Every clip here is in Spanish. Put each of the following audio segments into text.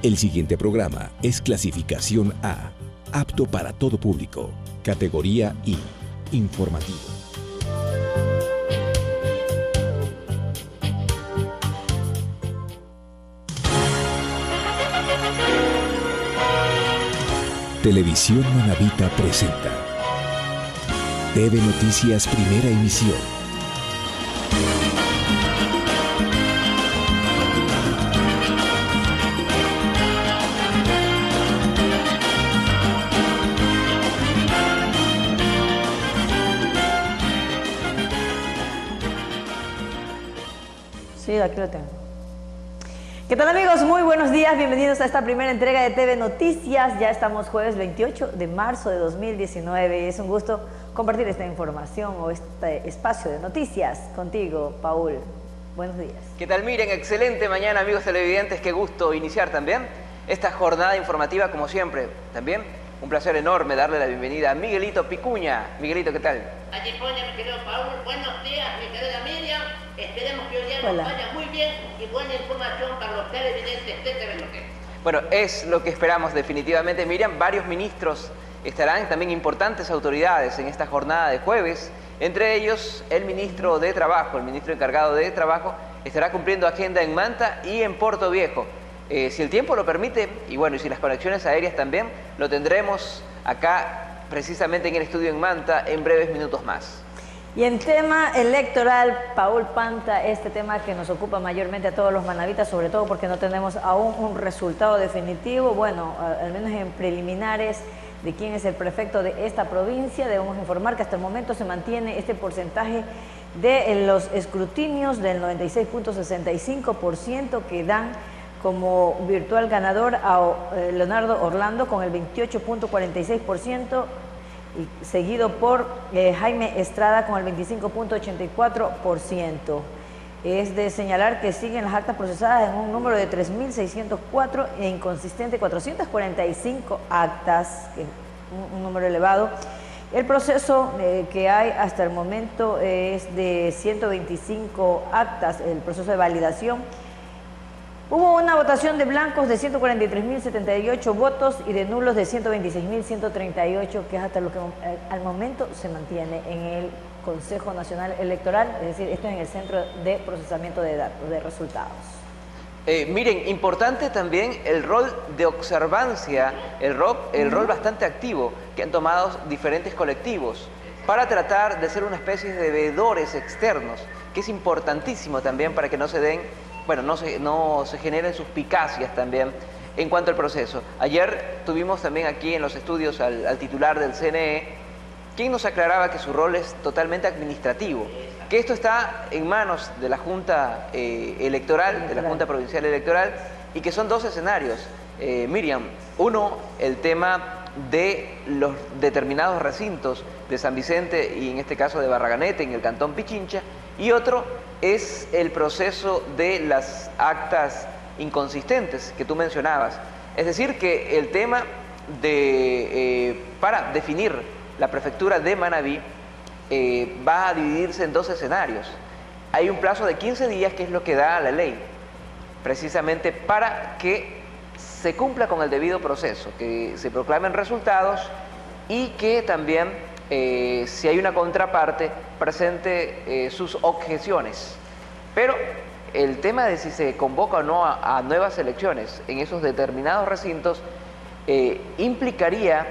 El siguiente programa es clasificación A, apto para todo público, categoría I, informativo. Televisión Manabita presenta TV Noticias Primera Emisión. Sí, aquí lo tengo. ¿Qué tal, amigos? Muy buenos días, bienvenidos a esta primera entrega de TV Noticias. Ya estamos jueves 28 de marzo de 2019 y es un gusto compartir esta información o este espacio de noticias contigo, Paul. Buenos días. ¿Qué tal, Miriam? Excelente mañana, amigos televidentes. Qué gusto iniciar también esta jornada informativa como siempre. También un placer enorme darle la bienvenida a Miguelito Picuña. Miguelito, ¿qué tal? Allí pone, mi querido Paul. Buenos días, mi querida Miriam. Esperemos que hoy día nos vaya muy bien y buena información para los televidentes de TV Noticias. Bueno, es lo que esperamos definitivamente, Miriam. Varios ministros estarán, también importantes autoridades en esta jornada de jueves. Entre ellos, el ministro de Trabajo, el ministro encargado de Trabajo, estará cumpliendo agenda en Manta y en Puerto Viejo. Si el tiempo lo permite, y bueno, y si las conexiones aéreas también, lo tendremos acá precisamente en el estudio en Manta en breves minutos más. Y en tema electoral, Paul Panta, este tema que nos ocupa mayormente a todos los manavitas, sobre todo porque no tenemos aún un resultado definitivo, bueno, al menos en preliminares, de quién es el prefecto de esta provincia. Debemos informar que hasta el momento se mantiene este porcentaje de los escrutinios del 96.65% que dan como virtual ganador a Leonardo Orlando con el 28.46%, y seguido por Jaime Estrada con el 25.84%. Es de señalar que siguen las actas procesadas en un número de 3.604 e inconsistente 445 actas, que es un número elevado. El proceso que hay hasta el momento es de 125 actas, el proceso de validación. Hubo una votación de blancos de 143.078 votos y de nulos de 126.138, que es hasta lo que al momento se mantiene en el Consejo Nacional Electoral, es decir, esto es en el Centro de Procesamiento de Datos, de Resultados. Miren, importante también el rol de observancia, el rol bastante activo que han tomado diferentes colectivos para tratar de ser una especie de veedores externos, que es importantísimo también para que no se den, bueno, no se generen suspicacias también en cuanto al proceso. Ayer tuvimos también aquí en los estudios al titular del CNE, quien nos aclaraba que su rol es totalmente administrativo, que esto está en manos de la Junta Electoral, de la Junta Provincial Electoral, y que son dos escenarios. Miriam, uno, el tema de los determinados recintos de San Vicente y en este caso de Barraganete, en el cantón Pichincha, y otro es el proceso de las actas inconsistentes que tú mencionabas. Es decir, que el tema de para definir la prefectura de Manabí va a dividirse en dos escenarios. Hay un plazo de 15 días, que es lo que da la ley, precisamente para que se cumpla con el debido proceso, que se proclamen resultados y que también, si hay una contraparte, presente sus objeciones. Pero el tema de si se convoca o no a nuevas elecciones en esos determinados recintos implicaría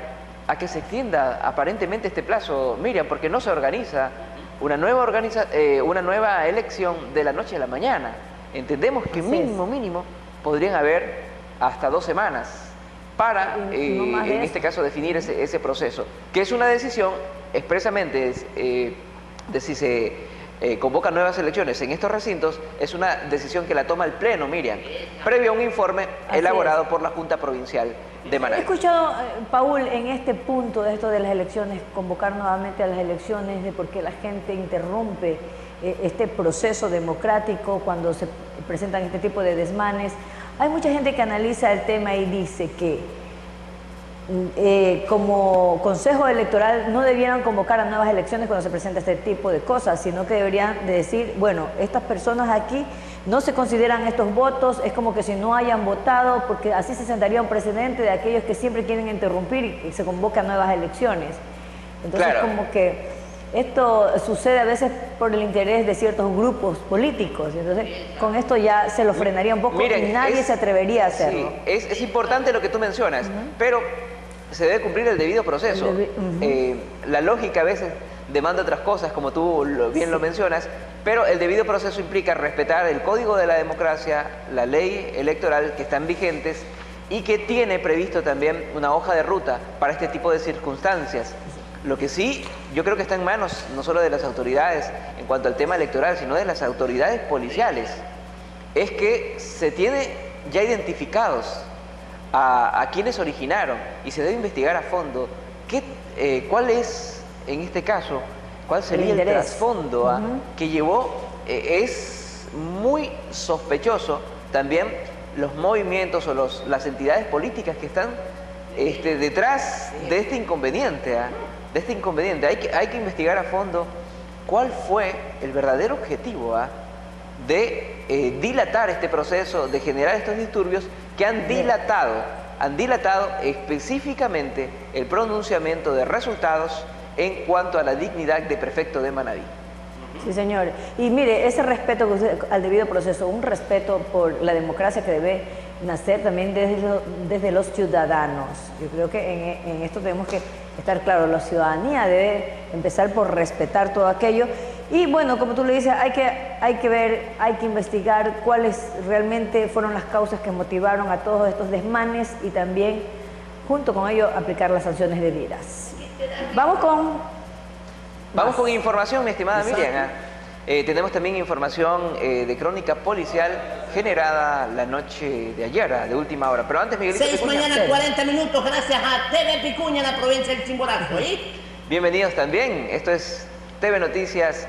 a que se extienda aparentemente este plazo, Miriam, porque no se organiza una nueva elección de la noche a la mañana. Entendemos que mínimo podrían haber hasta 2 semanas para, en este caso, definir ese proceso, que es una decisión expresamente de si se convoca nuevas elecciones en estos recintos, es una decisión que la toma el Pleno, Miriam, previo a un informe elaborado por la Junta Provincial de Manabí. He escuchado, Paul, en este punto de esto de las elecciones, convocar nuevamente a las elecciones, de por qué la gente interrumpe este proceso democrático cuando se presentan este tipo de desmanes. Hay mucha gente que analiza el tema y dice que como Consejo Electoral no debieran convocar a nuevas elecciones cuando se presenta este tipo de cosas, sino que deberían de decir, bueno, estas personas aquí no se consideran estos votos, es como que si no hayan votado, porque así se sentaría un precedente de aquellos que siempre quieren interrumpir y se convocan nuevas elecciones. Entonces, claro, como que esto sucede a veces por el interés de ciertos grupos políticos, entonces con esto ya se lo frenaría un poco. Miren, y nadie se atrevería a hacerlo. Sí, es importante lo que tú mencionas, pero se debe cumplir el debido proceso. La lógica a veces demanda otras cosas, como tú bien lo mencionas, pero el debido proceso implica respetar el Código de la Democracia, la ley electoral que están vigentes y que tiene previsto también una hoja de ruta para este tipo de circunstancias. Lo que sí, yo creo que está en manos no solo de las autoridades en cuanto al tema electoral, sino de las autoridades policiales, es que se tiene ya identificados a quienes originaron y se debe investigar a fondo cuál es, en este caso, cuál sería el trasfondo que llevó. Es muy sospechoso también los movimientos o las entidades políticas que están detrás de este inconveniente. Hay que investigar a fondo cuál fue el verdadero objetivo de dilatar este proceso, de generar estos disturbios que han dilatado específicamente el pronunciamiento de resultados en cuanto a la dignidad de prefecto de Manabí. Sí, señor. Y mire, ese respeto al debido proceso, un respeto por la democracia que debe nacer también desde los ciudadanos. Yo creo que en esto tenemos que estar claros, la ciudadanía debe empezar por respetar todo aquello. Y bueno, como tú le dices, hay que ver, hay que investigar cuáles realmente fueron las causas que motivaron a todos estos desmanes y también, junto con ello, aplicar las sanciones debidas. Vamos con información, mi estimada Miriam. Tenemos también información de crónica policial generada la noche de ayer, de última hora. Pero antes, Miguelito 6 Picuña. mañana, 40 minutos, gracias a TV Picuña, en la provincia del Chimborazo. Bienvenidos también. Esto es TV Noticias,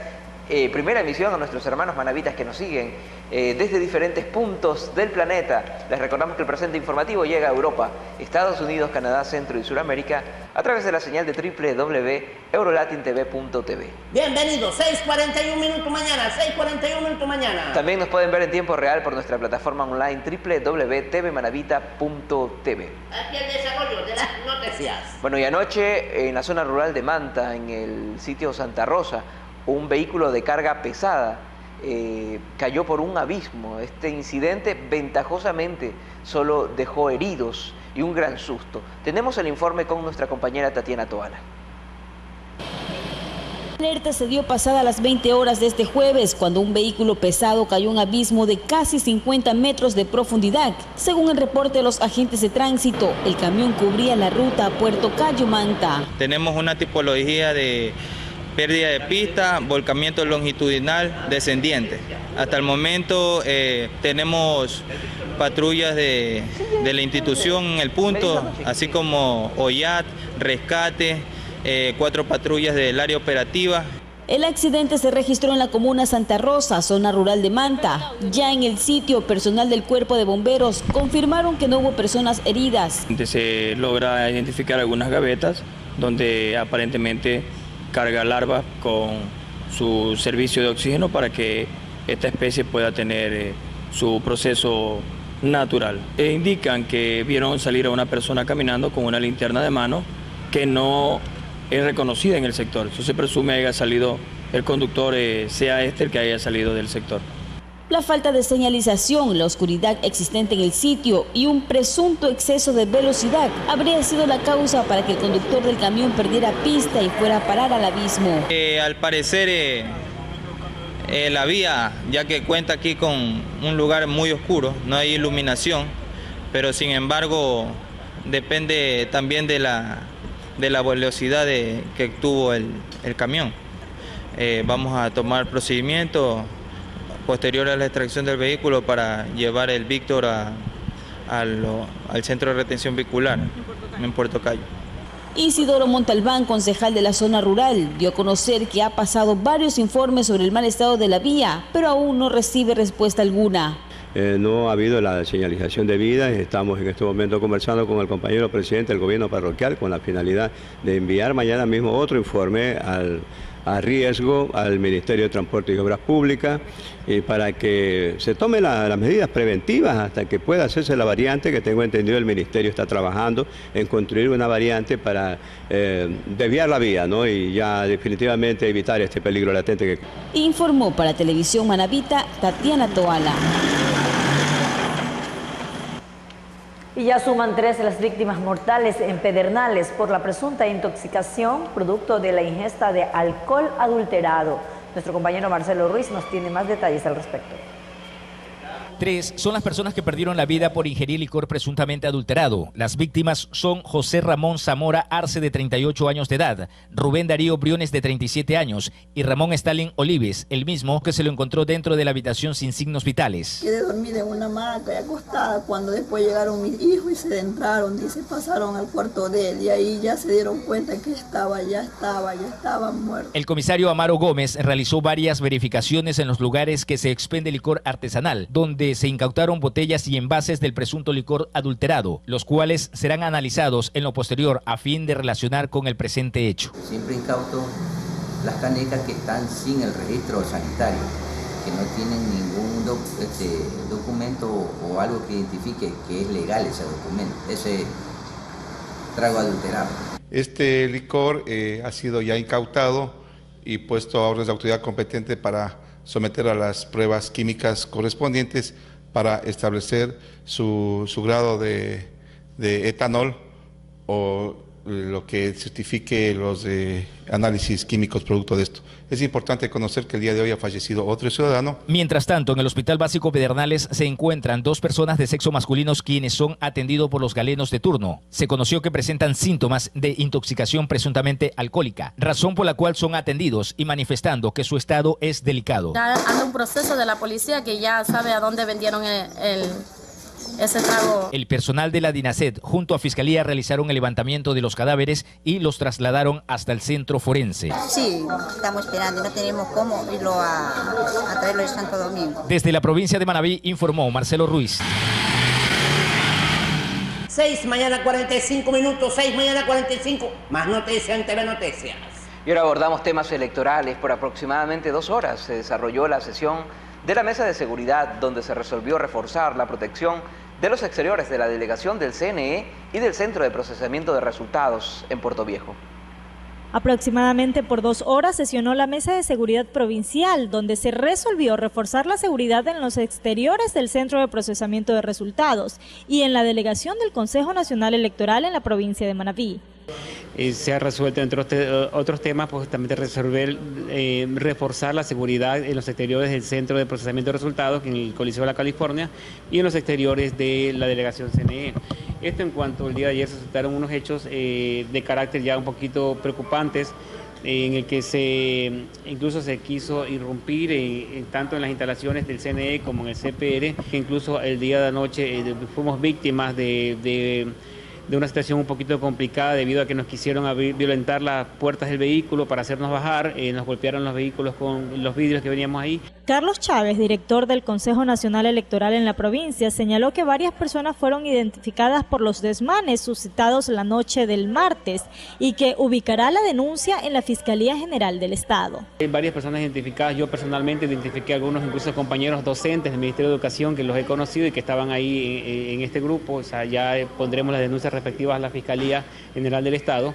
primera emisión, a nuestros hermanos manavitas que nos siguen desde diferentes puntos del planeta. Les recordamos que el presente informativo llega a Europa, Estados Unidos, Canadá, Centro y Suramérica a través de la señal de www.eurolatintv.tv. Bienvenidos, 6:41 minutos mañana, 6:41 minutos mañana. También nos pueden ver en tiempo real por nuestra plataforma online www.tvmanavita.tv. Aquí el desarrollo de las noticias. Bueno, y anoche en la zona rural de Manta, en el sitio Santa Rosa, un vehículo de carga pesada cayó por un abismo. Este incidente ventajosamente solo dejó heridos y un gran susto. Tenemos el informe con nuestra compañera Tatiana Toala. La alerta se dio pasada las 20 horas de este jueves, cuando un vehículo pesado cayó en un abismo de casi 50 metros de profundidad. Según el reporte de los agentes de tránsito, el camión cubría la ruta a Puerto Cayo, Manta. Tenemos una tipología de pérdida de pista, volcamiento longitudinal descendiente. Hasta el momento tenemos patrullas de la institución en el punto, así como OIAT, rescate, 4 patrullas del área operativa. El accidente se registró en la comuna Santa Rosa, zona rural de Manta. Ya en el sitio, personal del Cuerpo de Bomberos confirmaron que no hubo personas heridas. Se logra identificar algunas gavetas donde aparentemente carga larvas con su servicio de oxígeno para que esta especie pueda tener su proceso natural. Indican que vieron salir a una persona caminando con una linterna de mano que no es reconocida en el sector. Eso se presume haya salido el conductor, sea este el que haya salido del sector. La falta de señalización, la oscuridad existente en el sitio y un presunto exceso de velocidad habría sido la causa para que el conductor del camión perdiera pista y fuera a parar al abismo. Al parecer la vía, ya que cuenta aquí con un lugar muy oscuro, no hay iluminación, pero sin embargo depende también de la velocidad que tuvo el camión. vamos a tomar procedimientos posteriores a la extracción del vehículo para llevar el Víctor al centro de retención vehicular en Puerto Cayo. Isidoro Montalbán, concejal de la zona rural, dio a conocer que ha pasado varios informes sobre el mal estado de la vía, pero aún no recibe respuesta alguna. No ha habido la señalización debida. Estamos en este momento conversando con el compañero presidente del gobierno parroquial con la finalidad de enviar mañana mismo otro informe a riesgo al Ministerio de Transporte y Obras Públicas para que se tomen las medidas preventivas hasta que pueda hacerse la variante, que tengo entendido el Ministerio está trabajando en construir una variante para desviar la vía, ¿no? Y ya definitivamente evitar este peligro latente que... Informó para Televisión Manabita Tatiana Toala. Y ya suman 13 las víctimas mortales en Pedernales por la presunta intoxicación producto de la ingesta de alcohol adulterado. Nuestro compañero Marcelo Ruiz nos tiene más detalles al respecto. 3 son las personas que perdieron la vida por ingerir licor presuntamente adulterado. Las víctimas son José Ramón Zamora Arce, de 38 años de edad, Rubén Darío Briones, de 37 años, y Ramón Stalin Olives, el mismo que se lo encontró dentro de la habitación sin signos vitales. Quedé dormida en una hamaca y acostada cuando después llegaron mis hijos y se entraron y se pasaron al cuarto de él, y ahí ya se dieron cuenta que ya estaba muerto. El comisario Amaro Gómez realizó varias verificaciones en los lugares que se expende licor artesanal, donde se incautaron botellas y envases del presunto licor adulterado, los cuales serán analizados en lo posterior a fin de relacionar con el presente hecho. Siempre incauto las canecas que están sin el registro sanitario, que no tienen ningún documento o algo que identifique que es legal ese trago adulterado. Este licor ha sido ya incautado y puesto a orden de la autoridad competente para someter a las pruebas químicas correspondientes para establecer su grado de etanol o lo que certifique los análisis químicos producto de esto. Es importante conocer que el día de hoy ha fallecido otro ciudadano. Mientras tanto, en el Hospital Básico Pedernales se encuentran 2 personas de sexo masculino quienes son atendidos por los galenos de turno. Se conoció que presentan síntomas de intoxicación presuntamente alcohólica, razón por la cual son atendidos y manifestando que su estado es delicado. Ya anda un proceso de la policía que ya sabe a dónde vendieron ese trago. El personal de la DINASED junto a Fiscalía realizaron el levantamiento de los cadáveres y los trasladaron hasta el centro forense. Sí, estamos esperando, no tenemos cómo irlo a traerlo de Santo Domingo. Desde la provincia de Manabí informó Marcelo Ruiz. 6 mañana 45 minutos, 6 mañana 45, más noticias en TV Noticias. Y ahora abordamos temas electorales. Por aproximadamente 2 horas se desarrolló la sesión de la Mesa de Seguridad, donde se resolvió reforzar la protección de los exteriores de la delegación del CNE y del Centro de Procesamiento de Resultados en Puerto Viejo. Aproximadamente por 2 horas sesionó la Mesa de Seguridad Provincial, donde se resolvió reforzar la seguridad en los exteriores del Centro de Procesamiento de Resultados y en la delegación del Consejo Nacional Electoral en la provincia de Manabí. Se ha resuelto, entre otros temas, pues también reforzar la seguridad en los exteriores del Centro de Procesamiento de Resultados, en el Coliseo de la California, y en los exteriores de la delegación CNE. Esto en cuanto al día de ayer se suscitaron unos hechos de carácter ya un poquito preocupantes, en el que incluso se quiso irrumpir tanto en las instalaciones del CNE como en el CPR, que incluso el día de anoche fuimos víctimas de una situación un poquito complicada debido a que nos quisieron violentar las puertas del vehículo para hacernos bajar, nos golpearon los vehículos con los vidrios que veníamos ahí. Carlos Chávez, director del Consejo Nacional Electoral en la provincia, señaló que varias personas fueron identificadas por los desmanes suscitados la noche del martes y que ubicará la denuncia en la Fiscalía General del Estado. Hay varias personas identificadas, yo personalmente identifiqué a algunos incluso compañeros docentes del Ministerio de Educación que los he conocido y que estaban ahí en este grupo. O sea, ya pondremos las denuncias respectivas a la Fiscalía General del Estado,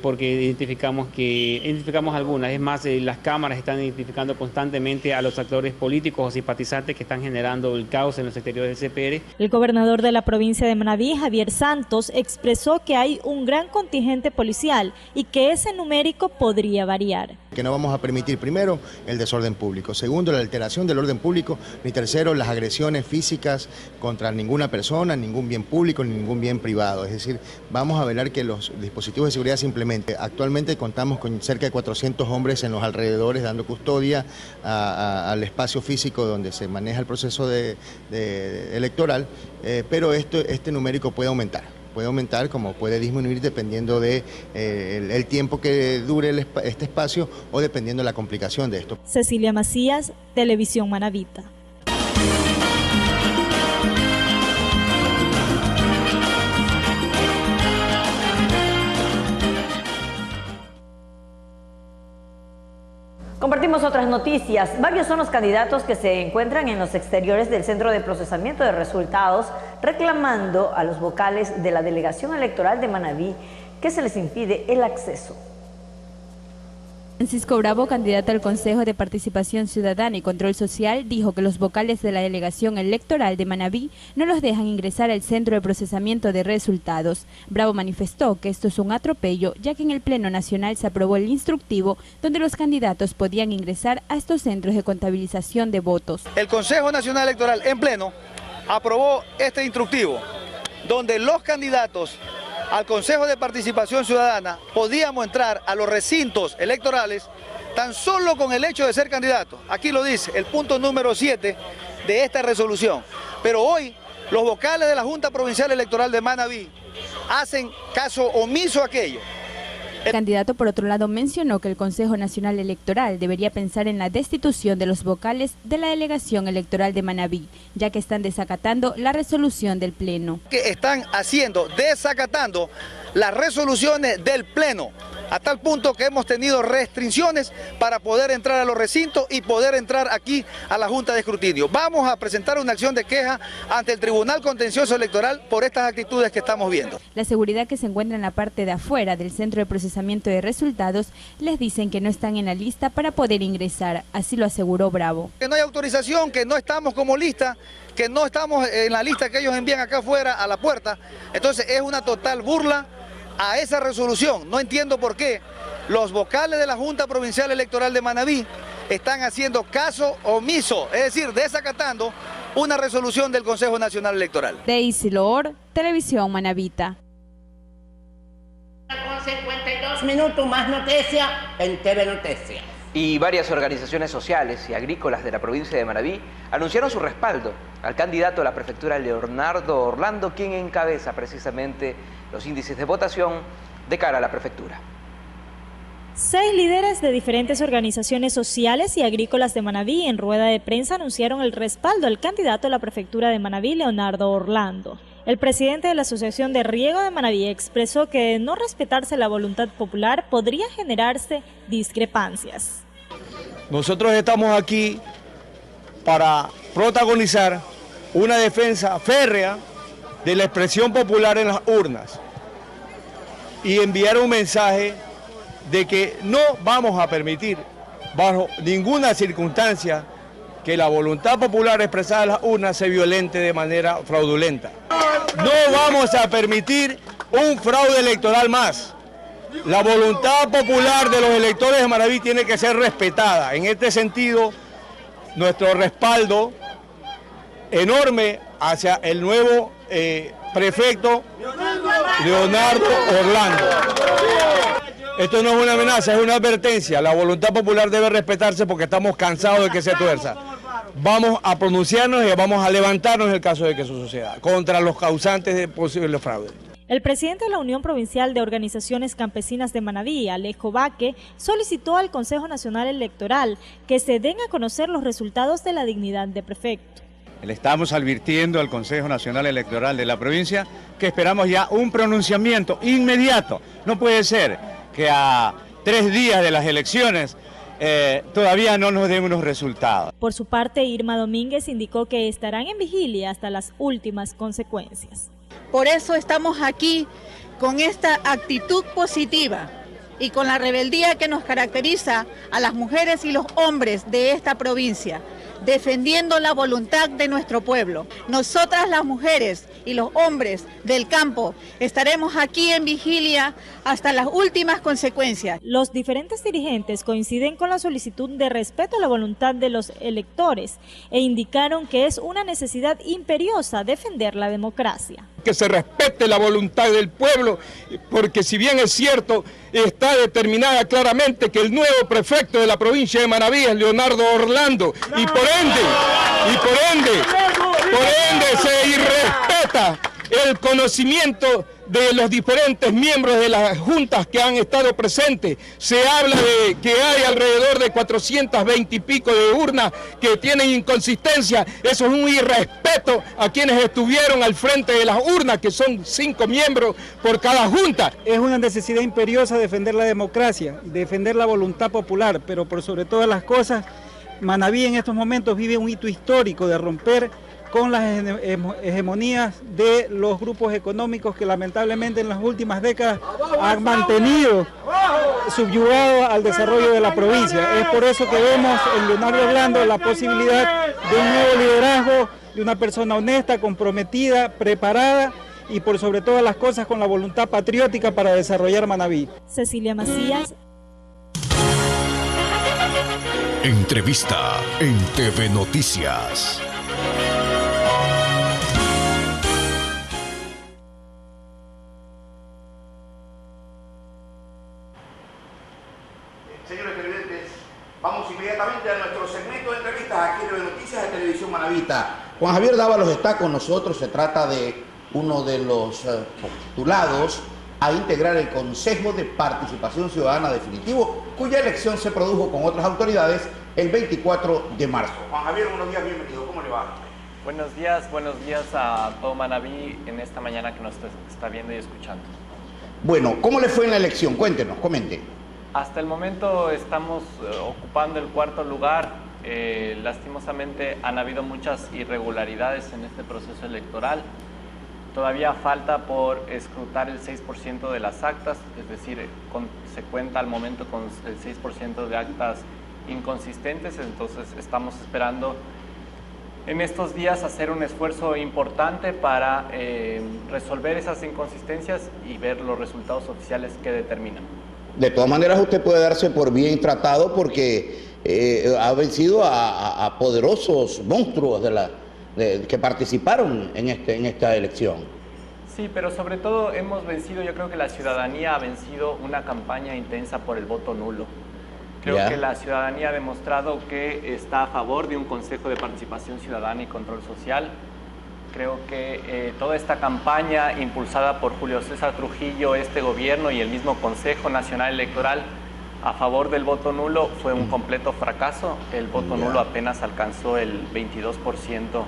porque identificamos algunas. Es más, las cámaras están identificando constantemente a los actores políticos o simpatizantes que están generando el caos en los exteriores del CPR. El gobernador de la provincia de Manabí, Javier Santos, expresó que hay un gran contingente policial y que ese numérico podría variar. Que no vamos a permitir, primero, el desorden público, segundo, la alteración del orden público, ni tercero, las agresiones físicas contra ninguna persona, ningún bien público, ni ningún bien privado. Es decir, vamos a velar que los dispositivos de seguridad se implementen. Actualmente contamos con cerca de 400 hombres en los alrededores dando custodia al espacio físico donde se maneja el proceso electoral, pero este numérico puede aumentar. Puede aumentar como puede disminuir dependiendo de el tiempo que dure este espacio o dependiendo de la complicación de esto. Cecilia Macías, Televisión Manavita. Compartimos otras noticias. Varios son los candidatos que se encuentran en los exteriores del Centro de Procesamiento de Resultados reclamando a los vocales de la Delegación Electoral de Manabí que se les impide el acceso. Francisco Bravo, candidato al Consejo de Participación Ciudadana y Control Social, dijo que los vocales de la Delegación Electoral de Manabí no los dejan ingresar al Centro de Procesamiento de Resultados. Bravo manifestó que esto es un atropello, ya que en el Pleno Nacional se aprobó el instructivo donde los candidatos podían ingresar a estos centros de contabilización de votos. El Consejo Nacional Electoral en pleno aprobó este instructivo donde los candidatos al Consejo de Participación Ciudadana podíamos entrar a los recintos electorales tan solo con el hecho de ser candidatos. Aquí lo dice el punto número 7 de esta resolución. Pero hoy los vocales de la Junta Provincial Electoral de Manabí hacen caso omiso a aquello. El candidato, por otro lado, mencionó que el Consejo Nacional Electoral debería pensar en la destitución de los vocales de la Delegación Electoral de Manabí, ya que están desacatando la resolución del Pleno. Que están desacatando las resoluciones del Pleno, a tal punto que hemos tenido restricciones para poder entrar a los recintos y poder entrar aquí a la Junta de Escrutinio. Vamos a presentar una acción de queja ante el Tribunal Contencioso Electoral por estas actitudes que estamos viendo. La seguridad que se encuentra en la parte de afuera del Centro de Procesamiento de Resultados les dicen que no están en la lista para poder ingresar, así lo aseguró Bravo. Que no hay autorización, que no estamos como lista, que no estamos en la lista que ellos envían acá afuera a la puerta, entonces es una total burla a esa resolución. No entiendo por qué los vocales de la Junta Provincial Electoral de Manabí están haciendo caso omiso, es decir, desacatando una resolución del Consejo Nacional Electoral. Daisy Loor, Televisión Manavita. Con 52 minutos más noticia en TV Noticias. Y varias organizaciones sociales y agrícolas de la provincia de Manabí anunciaron su respaldo al candidato a la prefectura Leonardo Orlando, quien encabeza precisamente los índices de votación de cara a la prefectura. 6 líderes de diferentes organizaciones sociales y agrícolas de Manabí en rueda de prensa anunciaron el respaldo al candidato a la prefectura de Manabí, Leonardo Orlando. El presidente de la Asociación de Riego de Manabí expresó que de no respetarse la voluntad popular podría generarse discrepancias. Nosotros estamos aquí para protagonizar una defensa férrea de la expresión popular en las urnas y enviar un mensaje de que no vamos a permitir bajo ninguna circunstancia que la voluntad popular expresada en las urnas se violente de manera fraudulenta. No vamos a permitir un fraude electoral más. La voluntad popular de los electores de Manabí tiene que ser respetada. En este sentido, nuestro respaldo enorme hacia el nuevo prefecto Leonardo Orlando. Esto no es una amenaza, es una advertencia. La voluntad popular debe respetarse porque estamos cansados de que se tuerza. Vamos a pronunciarnos y vamos a levantarnos en el caso de que eso suceda, contra los causantes de posibles fraudes. El presidente de la Unión Provincial de Organizaciones Campesinas de Manabí, Alejo Baque, solicitó al Consejo Nacional Electoral que se den a conocer los resultados de la dignidad de prefecto. Le estamos advirtiendo al Consejo Nacional Electoral de la provincia que esperamos ya un pronunciamiento inmediato. No puede ser que a 3 días de las elecciones todavía no nos den unos resultados. Por su parte, Irma Domínguez indicó que estarán en vigilia hasta las últimas consecuencias. Por eso estamos aquí con esta actitud positiva y con la rebeldía que nos caracteriza a las mujeres y los hombres de esta provincia, defendiendo la voluntad de nuestro pueblo. Nosotras las mujeres y los hombres del campo estaremos aquí en vigilia hasta las últimas consecuencias. Los diferentes dirigentes coinciden con la solicitud de respeto a la voluntad de los electores e indicaron que es una necesidad imperiosa defender la democracia. Que se respete la voluntad del pueblo, porque si bien es cierto, está determinada claramente que el nuevo prefecto de la provincia de Manabí es Leonardo Orlando, y por ende se irrespeta el conocimiento de los diferentes miembros de las juntas que han estado presentes. Se habla de que hay alrededor de 420 y pico de urnas que tienen inconsistencia. Eso es un irrespeto a quienes estuvieron al frente de las urnas, que son 5 miembros por cada junta. Es una necesidad imperiosa defender la democracia, defender la voluntad popular, pero por sobre todas las cosas, Manabí en estos momentos vive un hito histórico de romper con las hegemonías de los grupos económicos que lamentablemente en las últimas décadas han mantenido subyugado al desarrollo de la provincia. Es por eso que vemos en Leonardo Orlando la posibilidad de un nuevo liderazgo, de una persona honesta, comprometida, preparada y por sobre todas las cosas con la voluntad patriótica para desarrollar Manabí. Cecilia Macías. Entrevista en TV Noticias. Señores televidentes, vamos inmediatamente a nuestro segmento de entrevistas aquí en TV Noticias de Televisión Manabita. Juan Javier Dávalos está con nosotros. Se trata de uno de los postulados a integrar el Consejo de Participación Ciudadana definitivo, cuya elección se produjo con otras autoridades el 24 de marzo. Juan Javier, buenos días, bienvenido. ¿Cómo le va? Buenos días a todo Manabí en esta mañana que nos está viendo y escuchando. Bueno, ¿cómo le fue en la elección? Cuéntenos, comente. Hasta el momento estamos ocupando el 4º lugar. Lastimosamente han habido muchas irregularidades en este proceso electoral. Todavía falta por escrutar el 6% de las actas, es decir, se cuenta al momento con el 6% de actas inconsistentes, entonces estamos esperando en estos días hacer un esfuerzo importante para resolver esas inconsistencias y ver los resultados oficiales que determinan. De todas maneras, usted puede darse por bien tratado porque ha vencido a poderosos monstruos que participaron en esta elección. Sí, pero sobre todo hemos vencido, yo creo que la ciudadanía ha vencido una campaña intensa por el voto nulo. Creo que la ciudadanía ha demostrado que está a favor de un Consejo de Participación Ciudadana y Control Social. Creo que toda esta campaña impulsada por Julio César Trujillo, este gobierno y el mismo Consejo Nacional Electoral a favor del voto nulo fue un completo fracaso. El voto nulo apenas alcanzó el 22%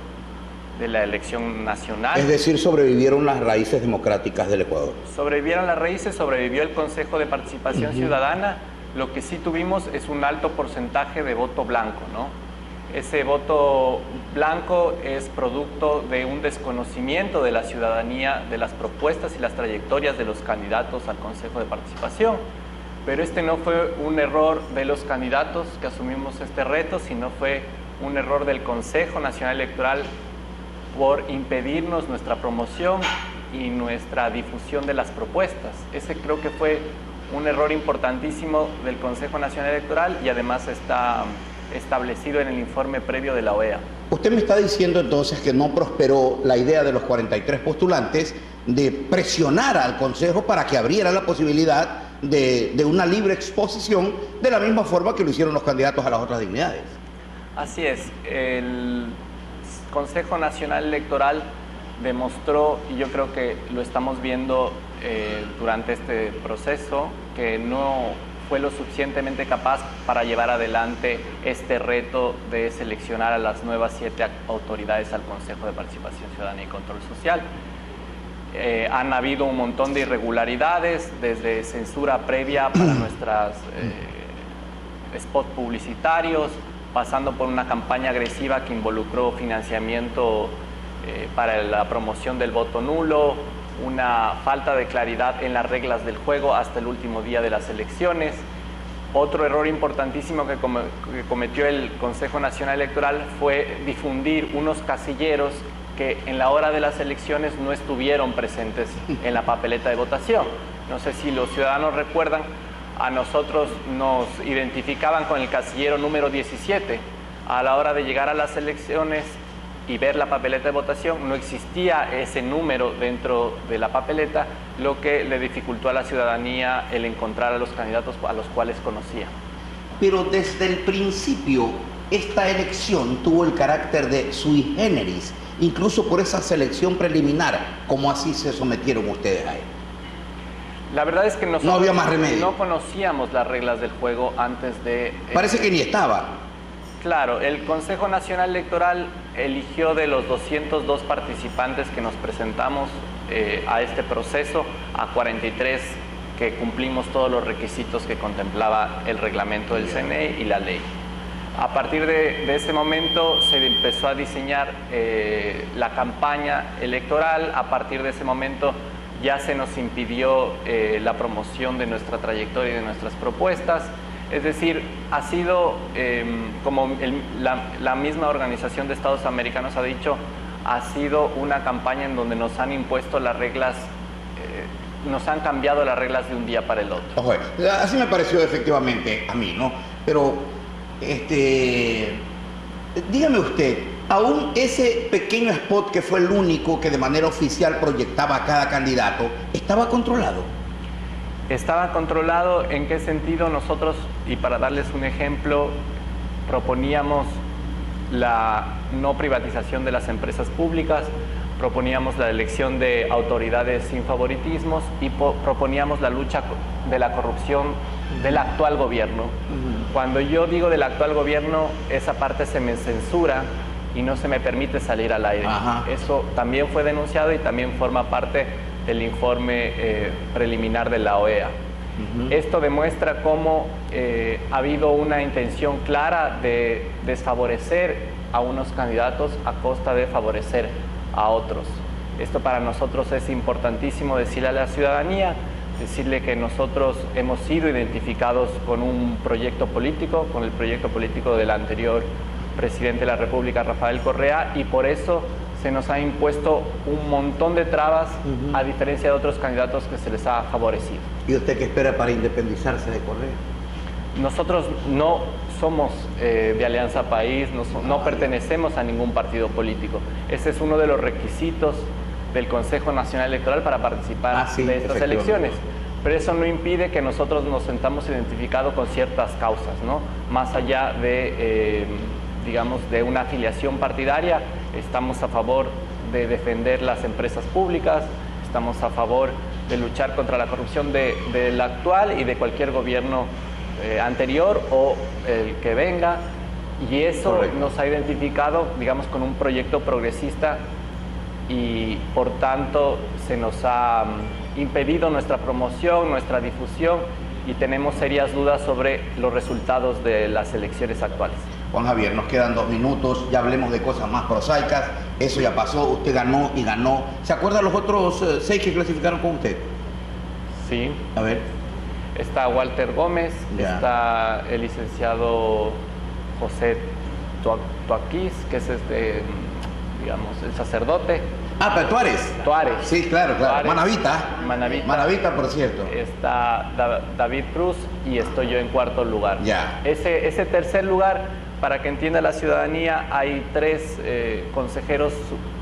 de la elección nacional. Es decir, sobrevivieron las raíces democráticas del Ecuador. Sobrevivieron las raíces, sobrevivió el Consejo de Participación Ciudadana. Lo que sí tuvimos es un alto porcentaje de voto blanco, ¿no? Ese voto blanco es producto de un desconocimiento de la ciudadanía de las propuestas y las trayectorias de los candidatos al Consejo de Participación. Pero este no fue un error de los candidatos que asumimos este reto, sino fue un error del Consejo Nacional Electoral por impedirnos nuestra promoción y nuestra difusión de las propuestas. Ese creo que fue un error importantísimo del Consejo Nacional Electoral y además está establecido en el informe previo de la OEA. Usted me está diciendo entonces que no prosperó la idea de los 43 postulantes de presionar al Consejo para que abriera la posibilidad de una libre exposición de la misma forma que lo hicieron los candidatos a las otras dignidades. Así es, el Consejo Nacional Electoral demostró, y yo creo que lo estamos viendo durante este proceso, que no fue lo suficientemente capaz para llevar adelante este reto de seleccionar a las nuevas 7 autoridades al Consejo de Participación Ciudadana y Control Social. Han habido un montón de irregularidades, desde censura previa para nuestras spots publicitarios, pasando por una campaña agresiva que involucró financiamiento para la promoción del voto nulo, una falta de claridad en las reglas del juego hasta el último día de las elecciones. Otro error importantísimo que cometió el Consejo Nacional Electoral fue difundir unos casilleros que en la hora de las elecciones no estuvieron presentes en la papeleta de votación. No sé si los ciudadanos recuerdan, a nosotros nos identificaban con el casillero número 17. A la hora de llegar a las elecciones y ver la papeleta de votación, no existía ese número dentro de la papeleta, lo que le dificultó a la ciudadanía el encontrar a los candidatos a los cuales conocía. Pero desde el principio, esta elección tuvo el carácter de sui generis, incluso por esa selección preliminar. ¿Cómo así se sometieron ustedes a él? La verdad es que nosotros no había más remedio. No conocíamos las reglas del juego antes de... Parece que ni estaba. Claro, el Consejo Nacional Electoral eligió de los 202 participantes que nos presentamos a este proceso, a 43 que cumplimos todos los requisitos que contemplaba el reglamento del CNE y la ley. A partir de ese momento se empezó a diseñar la campaña electoral. A partir de ese momento ya se nos impidió la promoción de nuestra trayectoria y de nuestras propuestas. Es decir, ha sido, como la misma Organización de Estados Americanos ha dicho, ha sido una campaña en donde nos han impuesto las reglas, nos han cambiado las reglas de un día para el otro. Ojo, así me pareció efectivamente a mí, ¿no? Pero, dígame usted, aún ese pequeño spot que fue el único que de manera oficial proyectaba a cada candidato, ¿estaba controlado? Estaba controlado. ¿En qué sentido? Nosotros, y para darles un ejemplo, proponíamos la no privatización de las empresas públicas, proponíamos la elección de autoridades sin favoritismos y proponíamos la lucha de la corrupción del actual gobierno. Cuando yo digo del actual gobierno, esa parte se me censura y no se me permite salir al aire. Eso también fue denunciado y también forma parte del informe preliminar de la OEA. Esto demuestra cómo ha habido una intención clara de desfavorecer a unos candidatos a costa de favorecer a otros. Esto para nosotros es importantísimo decirle a la ciudadanía, decirle que nosotros hemos sido identificados con un proyecto político, con el proyecto político del anterior presidente de la República, Rafael Correa, y por eso se nos ha impuesto un montón de trabas, a diferencia de otros candidatos que se les ha favorecido. ¿Y usted qué espera para independizarse de Correa? Nosotros no somos de Alianza País, no pertenecemos a ningún partido político. Ese es uno de los requisitos del Consejo Nacional Electoral para participar de estas elecciones. Pero eso no impide que nosotros nos sentamos identificados con ciertas causas, ¿no? Más allá de, digamos, de una afiliación partidaria, estamos a favor de defender las empresas públicas, estamos a favor de luchar contra la corrupción del actual y de cualquier gobierno anterior o el que venga, y eso nos ha identificado, digamos, con un proyecto progresista, y por tanto se nos ha impedido nuestra promoción, nuestra difusión, y tenemos serias dudas sobre los resultados de las elecciones actuales. Juan Javier, nos quedan 2 minutos, ya hablemos de cosas más prosaicas. Eso ya pasó, usted ganó y ganó. ¿Se acuerdan los otros 6 que clasificaron con usted? Sí. A ver. Está Walter Gómez, está el licenciado José Tuaquís, que es digamos, el sacerdote. Ah, pero Tuárez. Tuárez. Sí, claro, claro. Tuárez. Manavita, por cierto. Está David Cruz y estoy yo en 4º lugar. Ya. Ese tercer lugar, para que entienda la ciudadanía, hay 3 consejeros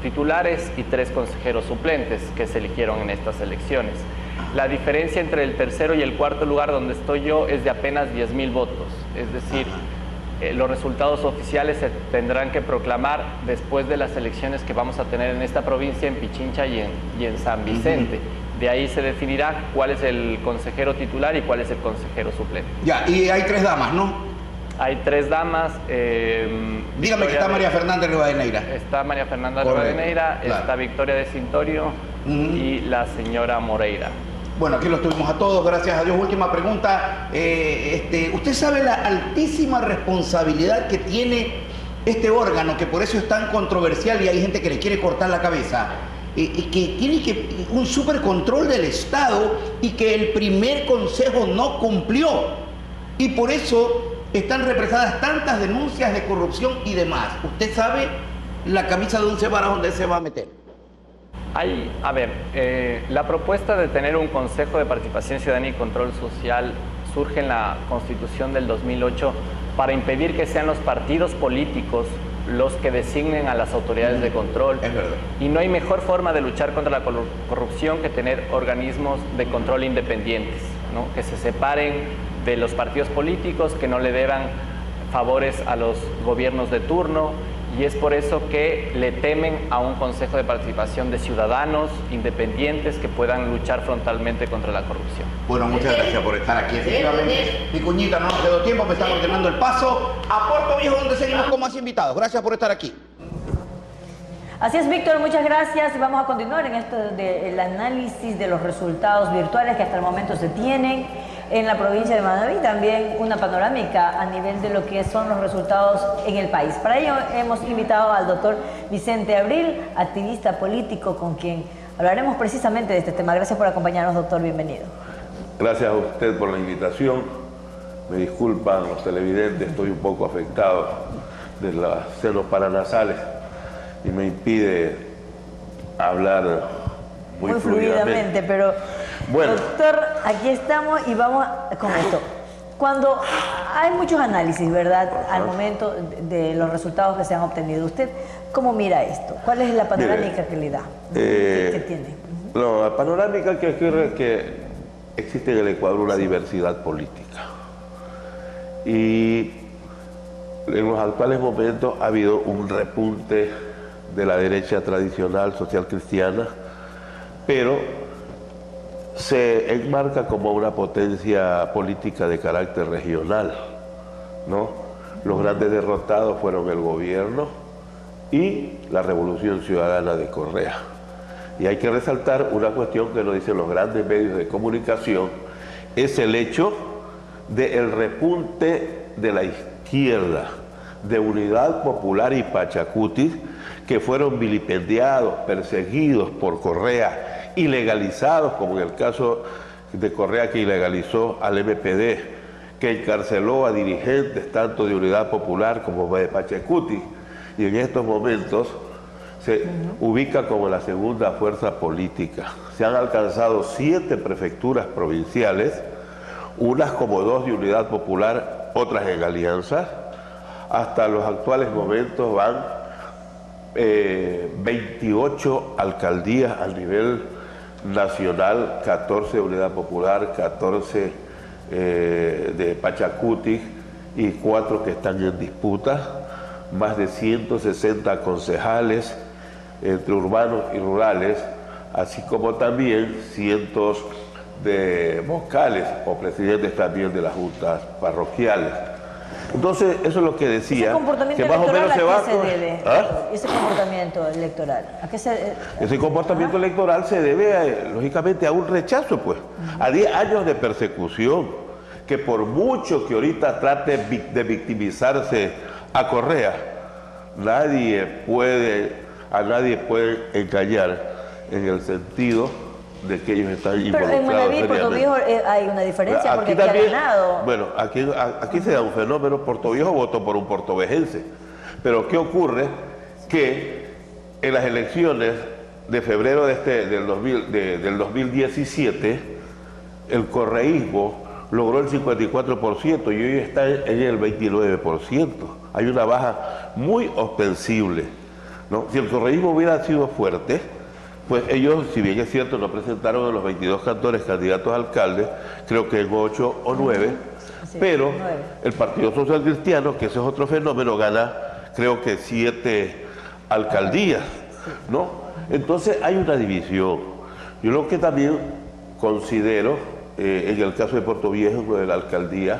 titulares y 3 consejeros suplentes que se eligieron en estas elecciones. La diferencia entre el tercero y el 4º lugar, donde estoy yo, es de apenas 10,000 votos. Es decir, los resultados oficiales se tendrán que proclamar después de las elecciones que vamos a tener en esta provincia, en Pichincha y en San Vicente. De ahí se definirá cuál es el consejero titular y cuál es el consejero suplente. Ya, y hay 3 damas, ¿no? Hay 3 damas. Dígame que está María Fernanda Rivadeneira. Está María Fernanda Rivadeneira, está Victoria de Cintorio y la señora Moreira. Bueno, aquí los tuvimos a todos, gracias a Dios. Última pregunta. ¿Usted sabe la altísima responsabilidad que tiene este órgano, que por eso es tan controversial y hay gente que le quiere cortar la cabeza? Que tiene un super control del Estado y que el primer consejo no cumplió. Y por eso están represadas tantas denuncias de corrupción y demás. ¿Usted sabe la camisa de 11 varas donde se va a meter. La propuesta de tener un Consejo de Participación Ciudadana y Control Social surge en la Constitución del 2008 para impedir que sean los partidos políticos los que designen a las autoridades de control. Es verdad. Y no hay mejor forma de luchar contra la corrupción que tener organismos de control independientes, ¿no? Que se separen de los partidos políticos, que no le deban favores a los gobiernos de turno, y es por eso que le temen a un Consejo de Participación de ciudadanos independientes que puedan luchar frontalmente contra la corrupción. Bueno, muchas gracias por estar aquí. Efectivamente, Vicuñita, no nos quedó tiempo, me están ordenando el paso a Puerto Viejo, donde seguimos con más invitados. Gracias por estar aquí. Así es, Víctor, muchas gracias. Vamos a continuar en esto del análisis de los resultados virtuales que hasta el momento se tienen en la provincia de Manabí, también una panorámica a nivel de lo que son los resultados en el país. Para ello hemos invitado al doctor Vicente Abril, activista político, con quien hablaremos precisamente de este tema. Gracias por acompañarnos, doctor, bienvenido. Gracias a usted por la invitación. Me disculpan los televidentes, estoy un poco afectado de los senos paranasales y me impide hablar muy fluidamente, pero bueno, doctor, aquí estamos y vamos con esto. Cuando hay muchos análisis, ¿verdad?, al momento de los resultados que se han obtenido, ¿usted cómo mira esto? ¿Cuál es la panorámica que le da? ¿Qué tiene? No, la panorámica que ocurre es que existe en el Ecuador una diversidad política y en los actuales momentos ha habido un repunte de la derecha tradicional social cristiana, pero se enmarca como una potencia política de carácter regional, ¿no? Los grandes derrotados fueron el gobierno y la Revolución Ciudadana de Correa. Y hay que resaltar una cuestión que nos dicen los grandes medios de comunicación, es el hecho del repunte de la izquierda, de Unidad Popular y Pachacuti, que fueron vilipendiados, perseguidos por Correa, ilegalizados, como en el caso de Correa, que ilegalizó al MPD, que encarceló a dirigentes tanto de Unidad Popular como de Pachacuti, y en estos momentos se ubica como la segunda fuerza política. Se han alcanzado 7 prefecturas provinciales, unas como 2 de Unidad Popular, otras en alianza. Hasta los actuales momentos van 28 alcaldías a nivel nacional, 14 de Unidad Popular, 14 de Pachacuti y 4 que están en disputa, más de 160 concejales entre urbanos y rurales, así como también cientos de vocales o presidentes también de las juntas parroquiales. Entonces, eso es lo que decía. ¿Ese comportamiento que más o menos se va se debe? ¿Ah? ¿Ese comportamiento electoral? ¿A qué se Ese comportamiento electoral se debe, lógicamente, a un rechazo, pues, a 10 años de persecución, que por mucho que ahorita trate de victimizarse a Correa, a nadie puede engañar en el sentido de que ellos están involucrados. Pero en Manabí, Puerto Viejo, hay una diferencia porque aquí también, ha ganado. Bueno, aquí se da un fenómeno. Puerto Viejo votó por un portovejense. Pero ¿qué ocurre? Que en las elecciones de febrero del 2017, el correísmo logró el 54% y hoy está en el 29%. Hay una baja muy ostensible, ¿no? Si el correísmo hubiera sido fuerte, pues ellos, si bien es cierto, no presentaron en los 22 cantores candidatos a alcaldes, creo que en 8 o 9, pero el Partido Social Cristiano, que ese es otro fenómeno, gana creo que 7 alcaldías, ¿no? Entonces hay una división. Yo lo que también considero, en el caso de Puerto Viejo, de la alcaldía,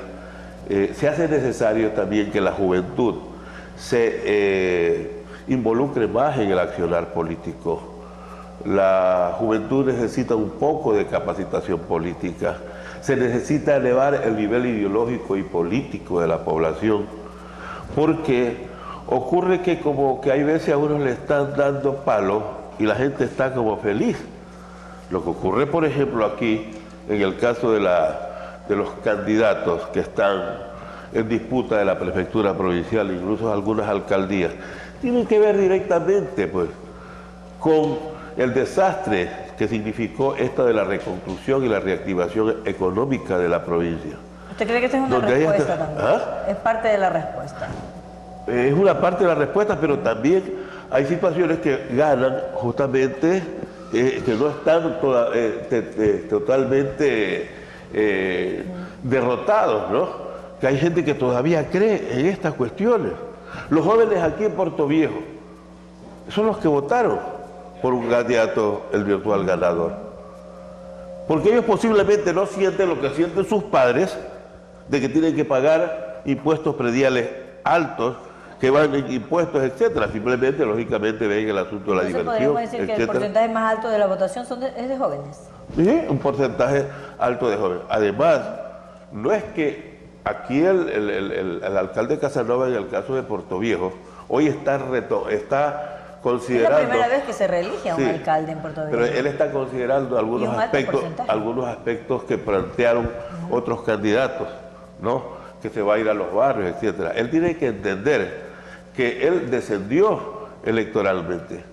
se hace necesario también que la juventud se involucre más en el accionar político. La juventud necesita un poco de capacitación política, se necesita elevar el nivel ideológico y político de la población, porque ocurre que como que hay veces a unos le están dando palo y la gente está como feliz. Lo que ocurre, por ejemplo, aquí, en el caso de los candidatos que están en disputa de la prefectura provincial, incluso algunas alcaldías, tienen que ver directamente pues, con el desastre que significó esta de la reconstrucción y la reactivación económica de la provincia. ¿Usted cree que esta es una respuesta también? Es parte de la respuesta. Es una parte de la respuesta, pero también hay situaciones que ganan justamente, que no están totalmente derrotados, ¿no? Que hay gente que todavía cree en estas cuestiones. Los jóvenes aquí en Puerto Viejo son los que votaron por un candidato, el virtual ganador. Porque ellos posiblemente no sienten lo que sienten sus padres, de que tienen que pagar impuestos prediales altos, que van en impuestos, etcétera. Simplemente, lógicamente, ven el asunto de la diversión, podríamos decir que el porcentaje más alto de la votación es de jóvenes. Sí, un porcentaje alto de jóvenes. Además, no es que aquí el alcalde Casanova, en el caso de Puerto Viejo, hoy está considerando... Es la primera vez que se reelige a un alcalde en Puerto Viejo. Pero él está considerando algunos aspectos que plantearon otros candidatos, ¿no? Que se va a ir a los barrios, etcétera. Él tiene que entender que él descendió electoralmente.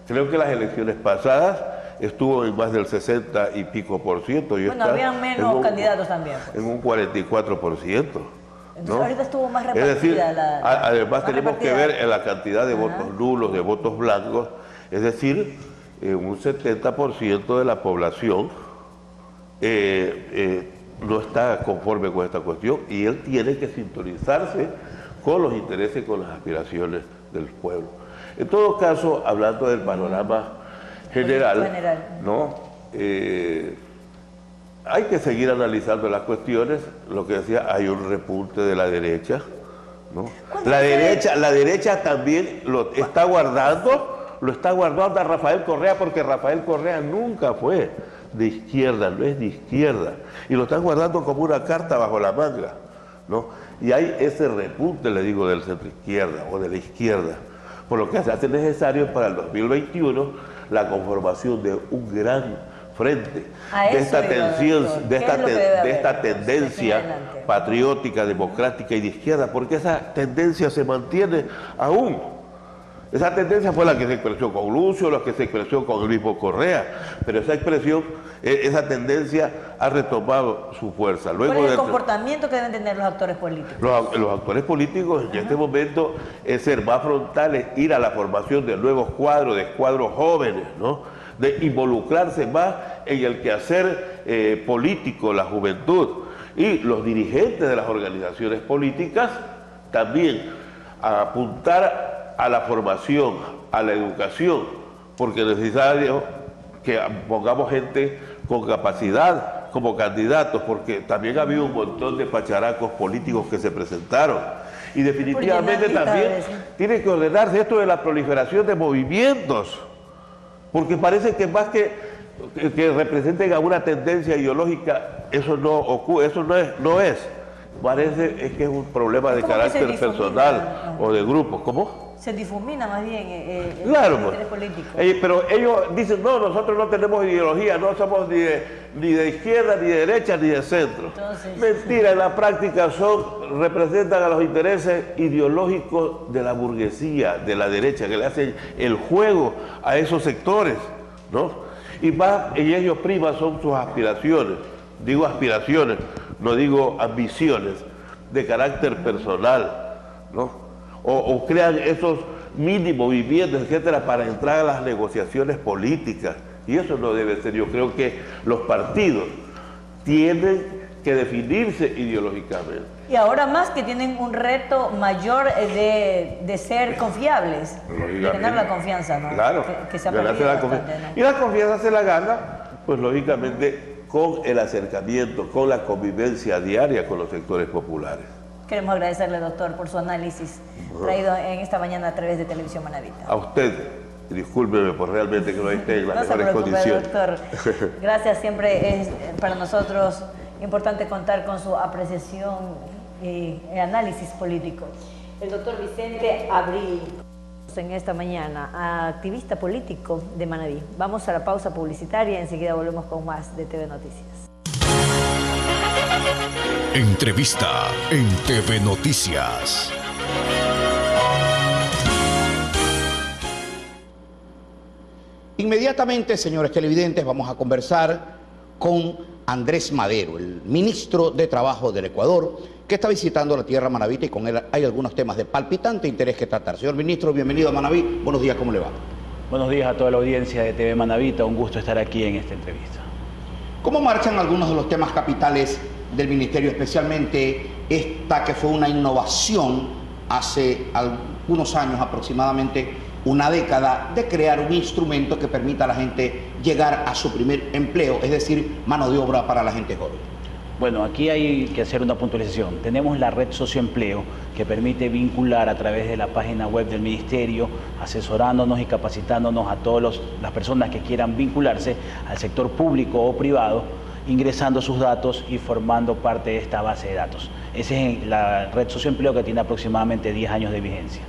Creo que las elecciones pasadas estuvo en más del 60 y pico %. Bueno, habían menos candidatos también. Pues. En un 44%. Entonces ahorita estuvo más repartida. Es decir, además tenemos que ver en la cantidad de votos nulos, de votos blancos, es decir, un 70% de la población no está conforme con esta cuestión y él tiene que sintonizarse con los intereses, con las aspiraciones del pueblo. En todo caso, hablando del panorama general, ¿no? Hay que seguir analizando las cuestiones. Lo que decía, hay un repunte de la derecha, ¿no? La derecha también lo está guardando a Rafael Correa, porque Rafael Correa nunca fue de izquierda, no es de izquierda, y lo están guardando como una carta bajo la manga, ¿no? Y hay ese repunte, le digo, del centro izquierda o de la izquierda, por lo que se hace necesario para el 2021 la conformación de un gran frente, de esta tendencia patriótica, democrática y de izquierda, porque esa tendencia se mantiene aún. Esa tendencia fue la que se expresó con Lucio, la que se expresó con el mismo Correa, pero esa tendencia ha retomado su fuerza. Luego ¿Cuál es el comportamiento que deben tener los actores políticos? Los actores políticos en este momento es ser más frontales, ir a la formación de nuevos cuadros, de cuadros jóvenes, ¿no? De involucrarse más en el quehacer político, la juventud, y los dirigentes de las organizaciones políticas también a apuntar a la formación, a la educación, porque es necesario que pongamos gente con capacidad como candidatos, porque también ha habido un montón de pacharacos políticos que se presentaron. Y definitivamente también tiene que ordenarse esto de la proliferación de movimientos, porque parece que más que representen alguna tendencia ideológica, eso no ocurre, eso no es. Parece que es un problema de carácter personal o de grupo. ¿Cómo? Se difumina más bien el interés político. Pero ellos dicen, no, nosotros no tenemos ideología, no somos ni de izquierda, ni de derecha, ni de centro. Entonces, mentira, en la práctica representan a los intereses ideológicos de la burguesía, de la derecha, que le hacen el juego a esos sectores, ¿no? Y más en ellos prima son sus aspiraciones, digo aspiraciones, no digo ambiciones, de carácter personal, ¿no? O crean esos mini movimientos, etcétera, para entrar a las negociaciones políticas. Y eso no debe ser. Yo creo que los partidos tienen que definirse ideológicamente. Y ahora más que tienen un reto mayor de ser confiables, de ganar la confianza, ¿no? Claro, que se ha perdido bastante, ¿no? Y la confianza se la gana, pues lógicamente, con el acercamiento, con la convivencia diaria con los sectores populares. Queremos agradecerle, doctor, por su análisis traído en esta mañana a través de Televisión Manavita. A usted, discúlpeme por realmente que no esté en las mejores condiciones. Doctor. Gracias, siempre es para nosotros importante contar con su apreciación y análisis político. El doctor Vicente Abril, en esta mañana, activista político de Manabí. Vamos a la pausa publicitaria y enseguida volvemos con más de TV Noticias. Entrevista en TV Noticias. Inmediatamente, señores televidentes, vamos a conversar con Andrés Madero, el ministro de Trabajo del Ecuador, que está visitando la tierra manabita y con él hay algunos temas de palpitante interés que tratar. Señor ministro, bienvenido a Manabí. Buenos días, ¿cómo le va? Buenos días a toda la audiencia de TV Manabita. Un gusto estar aquí en esta entrevista. ¿Cómo marchan algunos de los temas capitales del ministerio, especialmente esta que fue una innovación hace algunos años, aproximadamente una década, de crear un instrumento que permita a la gente llegar a su primer empleo, es decir, mano de obra para la gente joven? Bueno, aquí hay que hacer una puntualización. Tenemos la red Socioempleo, que permite vincular a través de la página web del ministerio, asesorándonos y capacitándonos a todas las personas que quieran vincularse al sector público o privado, ingresando sus datos y formando parte de esta base de datos. Esa es la red Socioempleo, que tiene aproximadamente 10 años de vigencia.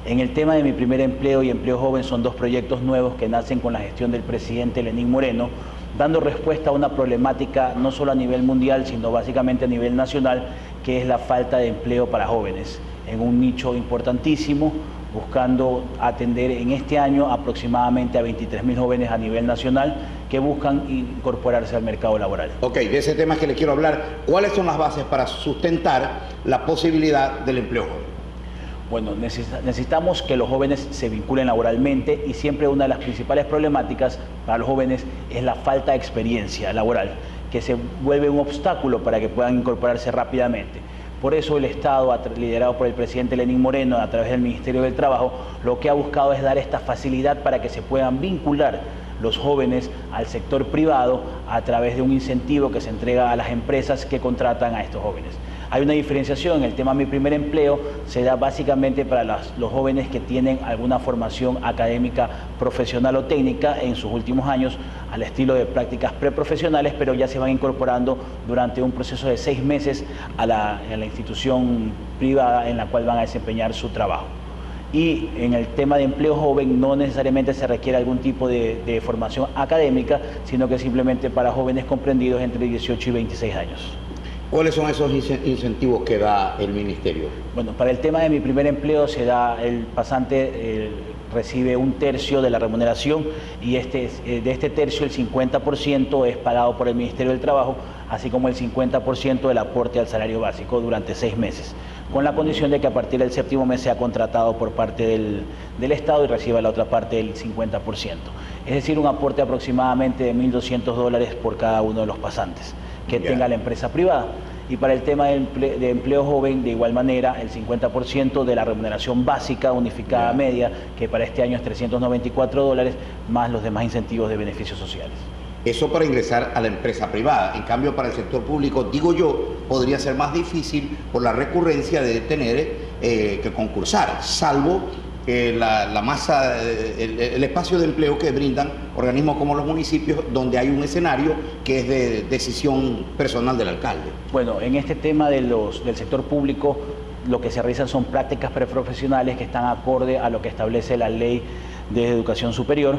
En el tema de Mi Primer Empleo y Empleo Joven son dos proyectos nuevos que nacen con la gestión del presidente Lenín Moreno, dando respuesta a una problemática no solo a nivel mundial, sino básicamente a nivel nacional, que es la falta de empleo para jóvenes, en un nicho importantísimo, buscando atender en este año aproximadamente a 23.000 jóvenes a nivel nacional que buscan incorporarse al mercado laboral. Ok, de ese tema es que le quiero hablar. ¿Cuáles son las bases para sustentar la posibilidad del empleo joven? Bueno, necesitamos que los jóvenes se vinculen laboralmente, y siempre una de las principales problemáticas para los jóvenes es la falta de experiencia laboral, que se vuelve un obstáculo para que puedan incorporarse rápidamente. Por eso el Estado, liderado por el presidente Lenín Moreno a través del Ministerio del Trabajo, lo que ha buscado es dar esta facilidad para que se puedan vincular los jóvenes al sector privado a través de un incentivo que se entrega a las empresas que contratan a estos jóvenes. Hay una diferenciación. El tema Mi Primer Empleo se da básicamente para los jóvenes que tienen alguna formación académica, profesional o técnica en sus últimos años, al estilo de prácticas preprofesionales, pero ya se van incorporando durante un proceso de 6 meses a la institución privada en la cual van a desempeñar su trabajo. Y en el tema de empleo joven no necesariamente se requiere algún tipo de formación académica, sino que simplemente para jóvenes comprendidos entre 18 y 26 años. ¿Cuáles son esos incentivos que da el ministerio? Bueno, para el tema de Mi Primer Empleo se da, el pasante recibe 1/3 de la remuneración, y de este tercio el 50% es pagado por el Ministerio del Trabajo, así como el 50% del aporte al salario básico durante 6 meses, con la condición de que a partir del 7º mes sea contratado por parte del Estado y reciba la otra parte del 50%. Es decir, un aporte aproximadamente de $1.200 por cada uno de los pasantes que tenga la empresa privada. Y para el tema de empleo joven, de igual manera, el 50% de la remuneración básica unificada media, que para este año es $394, más los demás incentivos de beneficios sociales. Eso para ingresar a la empresa privada. En cambio, para el sector público, digo yo, podría ser más difícil por la recurrencia de tener que concursar, salvo la masa, el espacio de empleo que brindan organismos como los municipios, donde hay un escenario que es de decisión personal del alcalde. Bueno, en este tema del sector público, lo que se realizan son prácticas preprofesionales que están acorde a lo que establece la Ley de Educación Superior,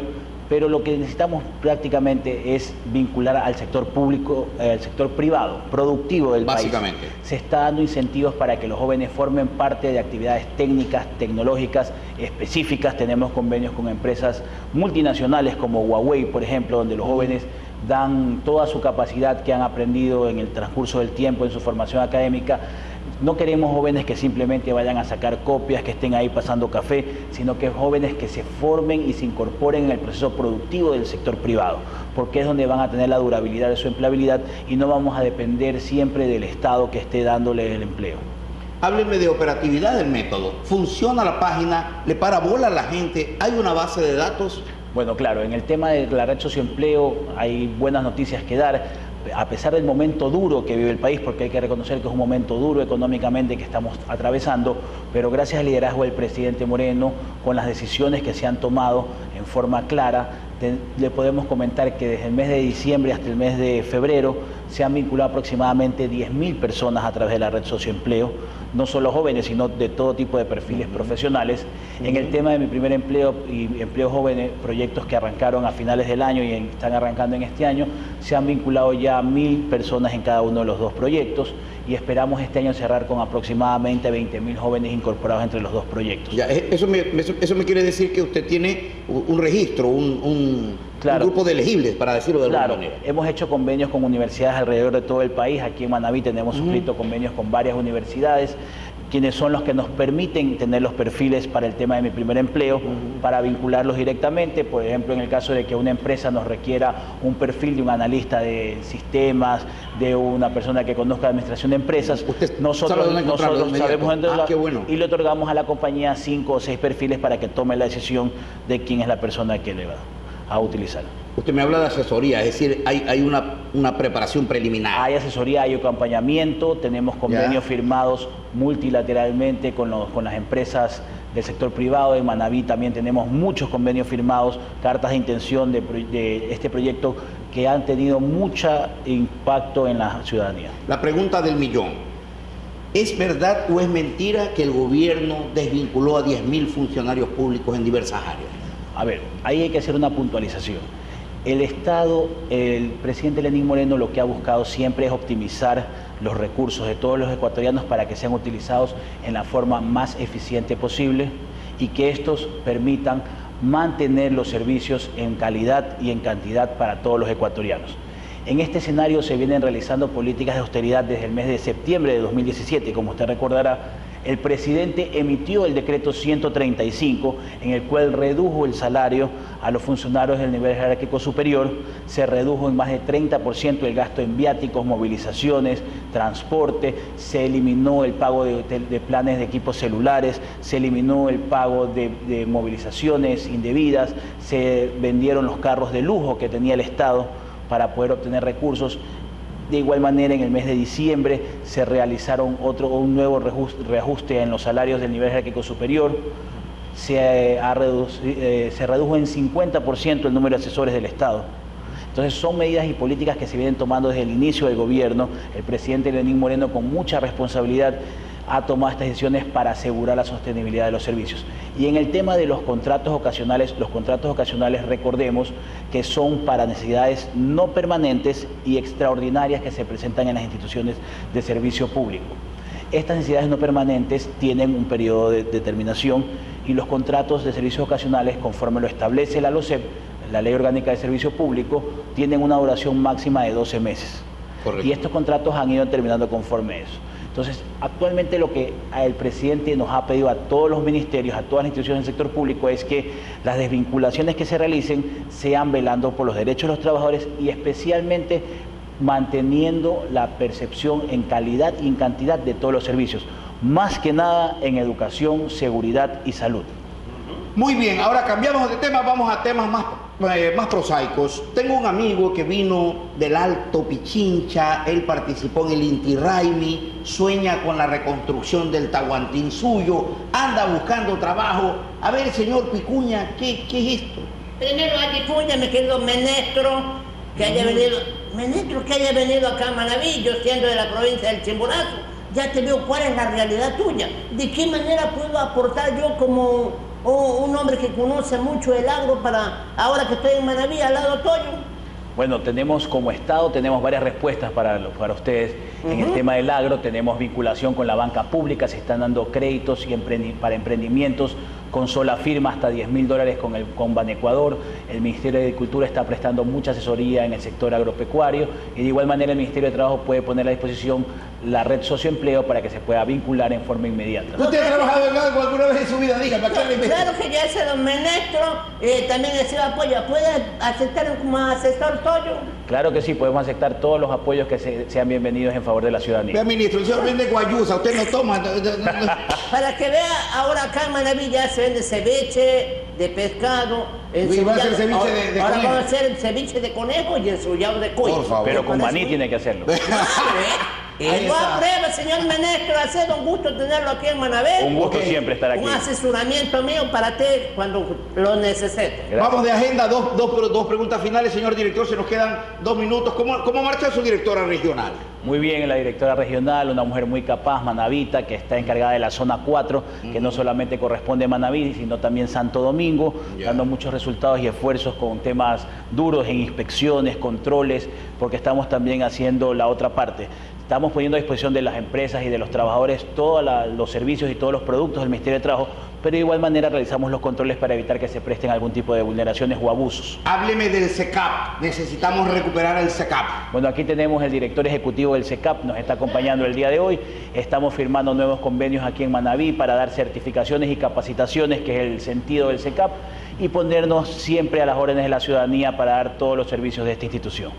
pero lo que necesitamos prácticamente es vincular al sector público, al sector privado, productivo del país. Básicamente. Se está dando incentivos para que los jóvenes formen parte de actividades técnicas, tecnológicas específicas. Tenemos convenios con empresas multinacionales como Huawei, por ejemplo, donde los jóvenes dan toda su capacidad que han aprendido en el transcurso del tiempo en su formación académica. No queremos jóvenes que simplemente vayan a sacar copias, que estén ahí pasando café, sino que jóvenes que se formen y se incorporen en el proceso productivo del sector privado, porque es donde van a tener la durabilidad de su empleabilidad y no vamos a depender siempre del Estado que esté dándole el empleo. Háblenme de operatividad del método. ¿Funciona la página? ¿Le para bola a la gente? ¿Hay una base de datos? Bueno, claro, en el tema de la red Socioempleo hay buenas noticias que dar. A pesar del momento duro que vive el país, porque hay que reconocer que es un momento duro económicamente que estamos atravesando, pero gracias al liderazgo del presidente Moreno, con las decisiones que se han tomado en forma clara, le podemos comentar que desde el mes de diciembre hasta el mes de febrero se han vinculado aproximadamente 10.000 personas a través de la red Socioempleo, no solo jóvenes, sino de todo tipo de perfiles profesionales. En el tema de Mi Primer Empleo y Empleo Joven, proyectos que arrancaron a finales del año y están arrancando en este año, se han vinculado ya 1.000 personas en cada uno de los dos proyectos, y esperamos este año cerrar con aproximadamente 20.000 jóvenes incorporados entre los dos proyectos. Ya, eso me quiere decir que usted tiene un registro, un grupo de elegibles, para decirlo de alguna manera. Hemos hecho convenios con universidades alrededor de todo el país. Aquí en Manabí tenemos suscrito convenios con varias universidades, quienes son los que nos permiten tener los perfiles para el tema de mi primer empleo, para vincularlos directamente. Por ejemplo, en el caso de que una empresa nos requiera un perfil de un analista de sistemas, de una persona que conozca administración de empresas, nosotros sabemos dónde y le otorgamos a la compañía 5 o 6 perfiles para que tome la decisión de quién es la persona que le va a utilizar. Usted me habla de asesoría, es decir, hay una preparación preliminar. Hay asesoría, hay acompañamiento, tenemos convenios firmados multilateralmente con las empresas del sector privado. En Manabí también tenemos muchos convenios firmados, cartas de intención de este proyecto que han tenido mucho impacto en la ciudadanía. La pregunta del millón: ¿es verdad o es mentira que el gobierno desvinculó a 10.000 funcionarios públicos en diversas áreas? A ver, ahí hay que hacer una puntualización. El Estado, el presidente Lenín Moreno, lo que ha buscado siempre es optimizar los recursos de todos los ecuatorianos para que sean utilizados en la forma más eficiente posible y que estos permitan mantener los servicios en calidad y en cantidad para todos los ecuatorianos. En este escenario se vienen realizando políticas de austeridad desde el mes de septiembre de 2017. Como usted recordará, el presidente emitió el decreto 135, en el cual redujo el salario a los funcionarios del nivel jerárquico superior, se redujo en más de 30% el gasto en viáticos, movilizaciones, transporte, se eliminó el pago de planes de equipos celulares, se eliminó el pago de movilizaciones indebidas, se vendieron los carros de lujo que tenía el Estado para poder obtener recursos. De igual manera, en el mes de diciembre se realizaron un nuevo reajuste en los salarios del nivel jerárquico superior. Se redujo en 50% el número de asesores del Estado. Entonces son medidas y políticas que se vienen tomando desde el inicio del gobierno. El presidente Lenín Moreno, con mucha responsabilidad, ha tomado estas decisiones para asegurar la sostenibilidad de los servicios. Y en el tema de los contratos ocasionales, recordemos que son para necesidades no permanentes y extraordinarias que se presentan en las instituciones de servicio público. Estas necesidades no permanentes tienen un periodo de terminación y los contratos de servicios ocasionales, conforme lo establece la LOCEP, la Ley Orgánica de Servicio Público, tienen una duración máxima de 12 meses. Correcto. Y estos contratos han ido terminando conforme a eso. Entonces, actualmente lo que el presidente nos ha pedido a todos los ministerios, a todas las instituciones del sector público, es que las desvinculaciones que se realicen sean velando por los derechos de los trabajadores y especialmente manteniendo la percepción en calidad y en cantidad de todos los servicios, más que nada en educación, seguridad y salud. Muy bien, ahora cambiamos de tema, vamos a temas más prosaicos. Tengo un amigo que vino del Alto Pichincha, él participó en el Inti Raymi, sueña con la reconstrucción del Tahuantinsuyo, anda buscando trabajo. A ver, señor Picuña, ¿qué es esto? Primero, Picuña, mi querido Menestro, que haya venido acá a Manabí, yo siendo de la provincia del Chimborazo, ya te veo cuál es la realidad tuya. ¿De qué manera puedo aportar yo como un hombre que conoce mucho el agro para ahora que estoy en Manabí, al lado tuyo? Bueno, como Estado tenemos varias respuestas para ustedes. En el tema del agro tenemos vinculación con la banca pública, se están dando créditos para emprendimientos con sola firma hasta $10.000 con Banecuador. El Ministerio de Agricultura está prestando mucha asesoría en el sector agropecuario y de igual manera el Ministerio de Trabajo puede poner a disposición la red socioempleo para que se pueda vincular en forma inmediata. ¿Usted ha trabajado en algo alguna vez en su vida? Dígame, claro que ya ese don Menestro también ha sido apoyo. ¿Puede aceptar como asesor tuyo? Claro que sí, podemos aceptar todos los apoyos que sean bienvenidos en favor de la ciudadanía. Vea, ministro, el señor vende guayusa, usted no toma. Para que vea, ahora acá en Manabí ya se vende ceviche de pescado. Va a hacer ceviche de ahora conejo. vamos a hacer el ceviche de conejo y el sullado de cuy. Por favor. Pero con maní tiene que hacerlo. Yo apruebo, señor Menestro, ha sido un gusto tenerlo aquí en Manabí. Un gusto siempre estar aquí. Un asesoramiento mío para ti cuando lo necesite. Gracias. Vamos de agenda, dos preguntas finales, señor director, se nos quedan 2 minutos. ¿Cómo marcha su directora regional? Muy bien, la directora regional, una mujer muy capaz, manabita, que está encargada de la zona 4, que no solamente corresponde a Manabí, sino también Santo Domingo, dando muchos resultados y esfuerzos con temas duros en inspecciones, controles, porque estamos también haciendo la otra parte. Estamos poniendo a disposición de las empresas y de los trabajadores todos los servicios y todos los productos del Ministerio de Trabajo, pero de igual manera realizamos los controles para evitar que se presten algún tipo de vulneraciones o abusos. Hábleme del SECAP. Necesitamos recuperar el SECAP. Bueno, aquí tenemos el director ejecutivo del SECAP, nos está acompañando el día de hoy. Estamos firmando nuevos convenios aquí en Manabí para dar certificaciones y capacitaciones, que es el sentido del SECAP, y ponernos siempre a las órdenes de la ciudadanía para dar todos los servicios de esta institución.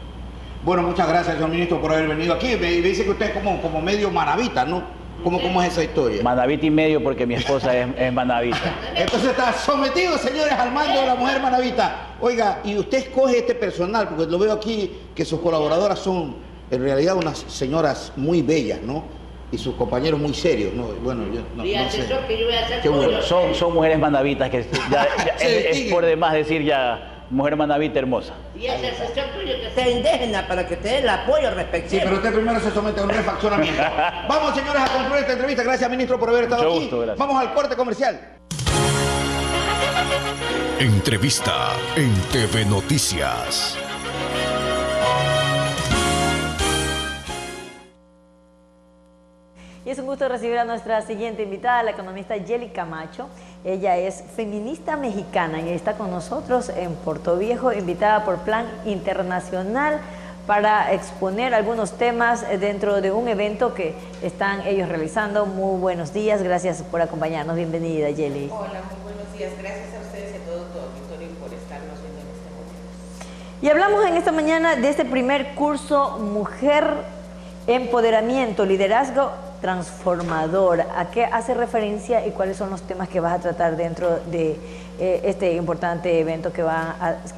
Bueno, muchas gracias, señor ministro, por haber venido aquí. Me dice que usted es como medio manabita, ¿no? ¿Cómo es esa historia? Manabita y medio, porque mi esposa es manabita. Entonces está sometido, señores, al mando de la mujer manabita. Oiga, y usted escoge este personal, porque lo veo aquí que sus colaboradoras son en realidad unas señoras muy bellas, ¿no? Y sus compañeros muy serios, ¿no? Bueno, yo no sé. Qué bueno. Son mujeres manabitas que es por demás decir ya mujer manabita hermosa. Y ese asesor tuyo que sea indígena para que te dé el apoyo respectivo. Sí, pero usted primero se somete a un refaccionamiento. Vamos, señores, a concluir esta entrevista. Gracias, ministro, por haber estado aquí. Mucho gusto, gracias. Vamos al corte comercial. Entrevista en TV Noticias. Y es un gusto recibir a nuestra siguiente invitada, la economista Yeli Camacho. Ella es feminista mexicana y está con nosotros en Puerto Viejo, invitada por Plan Internacional para exponer algunos temas dentro de un evento que están ellos realizando. Muy buenos días, gracias por acompañarnos. Bienvenida, Yeli. Hola, muy buenos días. Gracias a ustedes y a todo tu auditorio por estarnos viendo en este momento. Y hablamos en esta mañana de este primer curso Mujer, Empoderamiento, Liderazgo Transformador. ¿A qué hace referencia y cuáles son los temas que vas a tratar dentro de este importante evento que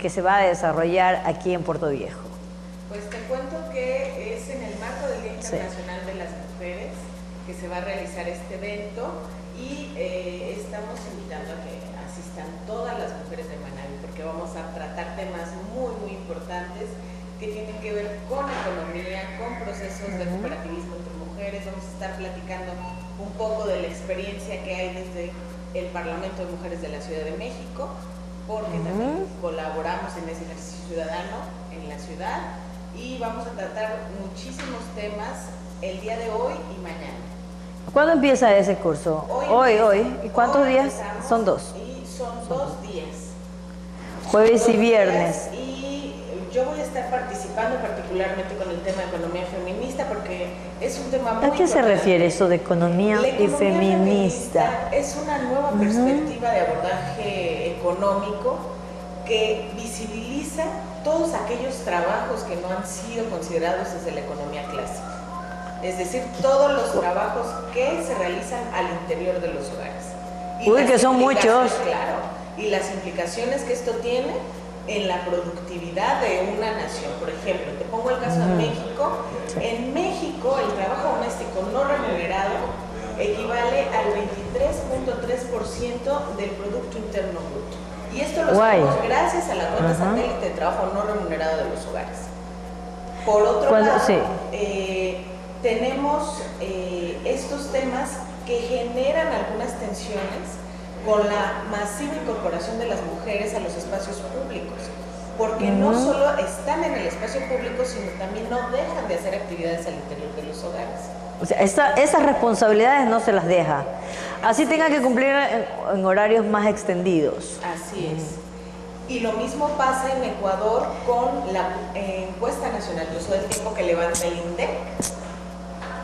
se va a desarrollar aquí en Puerto Viejo? Pues te cuento que es en el marco del Día Internacional de las Mujeres que se va a realizar este evento y estamos invitando a que asistan todas las mujeres de Manabí porque vamos a tratar temas muy importantes que tienen que ver con economía, con procesos de cooperativismo entre mujeres. Vamos a estar platicando un poco de la experiencia que hay desde el Parlamento de Mujeres de la Ciudad de México, porque también colaboramos en ese ejercicio ciudadano en la ciudad y vamos a tratar muchísimos temas el día de hoy y mañana. ¿Cuándo empieza ese curso? Hoy. ¿Y cuántos días? Son dos. Y son 2 días. Jueves y viernes. Yo voy a estar participando particularmente con el tema de economía feminista porque es un tema muy ¿A qué se refiere eso de economía y feminista? Es una nueva perspectiva de abordaje económico que visibiliza todos aquellos trabajos que no han sido considerados desde la economía clásica. Es decir, todos los trabajos que se realizan al interior de los hogares. Uy, que son muchos. Claro, y las implicaciones que esto tiene en la productividad de una nación. Por ejemplo, te pongo el caso de México. En México, el trabajo doméstico no remunerado equivale al 23.3% del Producto Interno Bruto. Y esto lo sabemos gracias a la cuenta satélite de trabajo no remunerado de los hogares. Por otro lado, tenemos estos temas que generan algunas tensiones con la masiva incorporación de las mujeres a los espacios públicos, porque no solo están en el espacio público, sino también no dejan de hacer actividades al interior de los hogares. O sea, esas responsabilidades no se las deja. Así tengan que cumplir en horarios más extendidos. Así es. Y lo mismo pasa en Ecuador con la encuesta nacional de uso del tiempo que levanta el INDEC.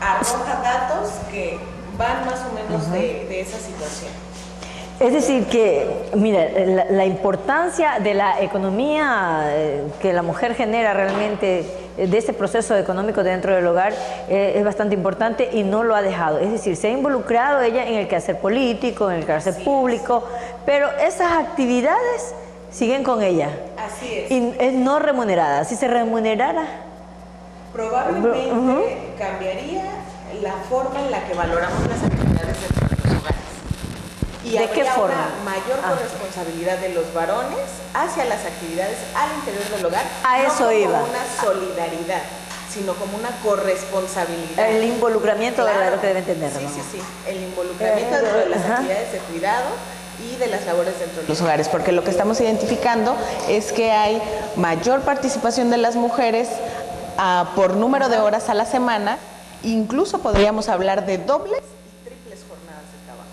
Arroja datos que van más o menos de esa situación. Es decir que, mira, la importancia de la economía que la mujer genera realmente de ese proceso económico dentro del hogar es bastante importante y no lo ha dejado. Es decir, se ha involucrado ella en el quehacer político, en el quehacer público, pero esas actividades siguen con ella. Así es. Y es no remunerada. Si se remunerara, probablemente cambiaría la forma en la que valoramos las actividades dentro de los hogares. Y ¿de qué forma? Una mayor corresponsabilidad de los varones hacia las actividades al interior del hogar. A eso no como iba. una solidaridad, sino como una corresponsabilidad. El involucramiento verdadero que deben tener. Sí. El involucramiento dentro de las actividades de cuidado y de las labores dentro de los hogares, porque lo que estamos identificando es que hay mayor participación de las mujeres por número de horas a la semana Incluso podríamos hablar de dobles y triples jornadas de trabajo.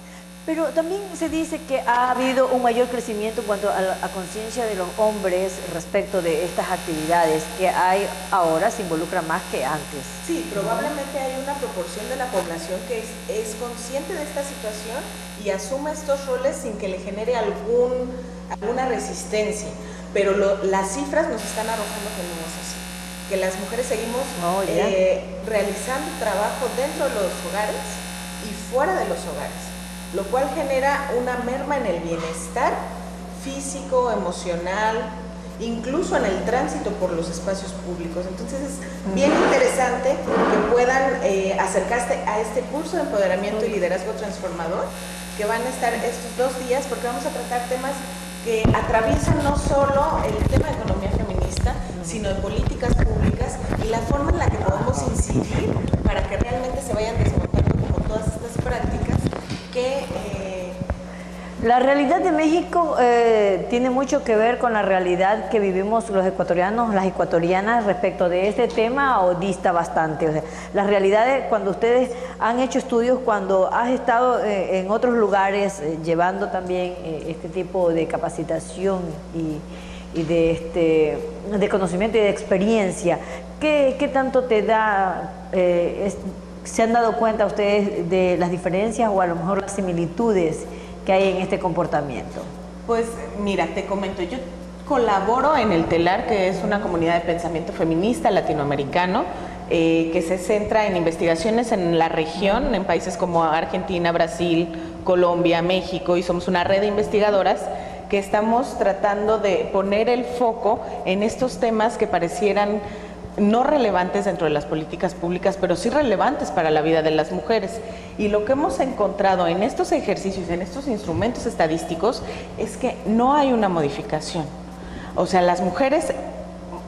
Pero también se dice que ha habido un mayor crecimiento en cuanto a la conciencia de los hombres respecto de estas actividades que hay ahora, se involucra más que antes. Sí, probablemente hay una proporción de la población que es consciente de esta situación y asume estos roles sin que le genere alguna resistencia. Pero las cifras nos están arrojando que no es así. Que las mujeres seguimos realizando trabajo dentro de los hogares y fuera de los hogares, lo cual genera una merma en el bienestar físico, emocional, incluso en el tránsito por los espacios públicos. Entonces es bien interesante que puedan acercarse a este curso de empoderamiento y liderazgo transformador, que van a estar estos 2 días, porque vamos a tratar temas que atraviesan no solo el tema de economía feminista, sino de políticas públicas y la forma en la que podemos incidir para que realmente se vayan desmontando como todas estas prácticas que... La realidad de México tiene mucho que ver con la realidad que vivimos los ecuatorianos, las ecuatorianas respecto de este tema, o dista bastante. O sea, las realidades, cuando ustedes han hecho estudios, cuando has estado en otros lugares llevando también este tipo de capacitación y de conocimiento y de experiencia, ¿qué tanto te da? ¿Se han dado cuenta ustedes de las diferencias o a lo mejor las similitudes que hay en este comportamiento? Pues mira, te comento, yo colaboro en el TELAR, que es una comunidad de pensamiento feminista latinoamericano, que se centra en investigaciones en la región, en países como Argentina, Brasil, Colombia, México, y somos una red de investigadoras que estamos tratando de poner el foco en estos temas que parecieran no relevantes dentro de las políticas públicas, pero sí relevantes para la vida de las mujeres. Y lo que hemos encontrado en estos ejercicios, en estos instrumentos estadísticos, es que no hay una modificación. O sea, las mujeres,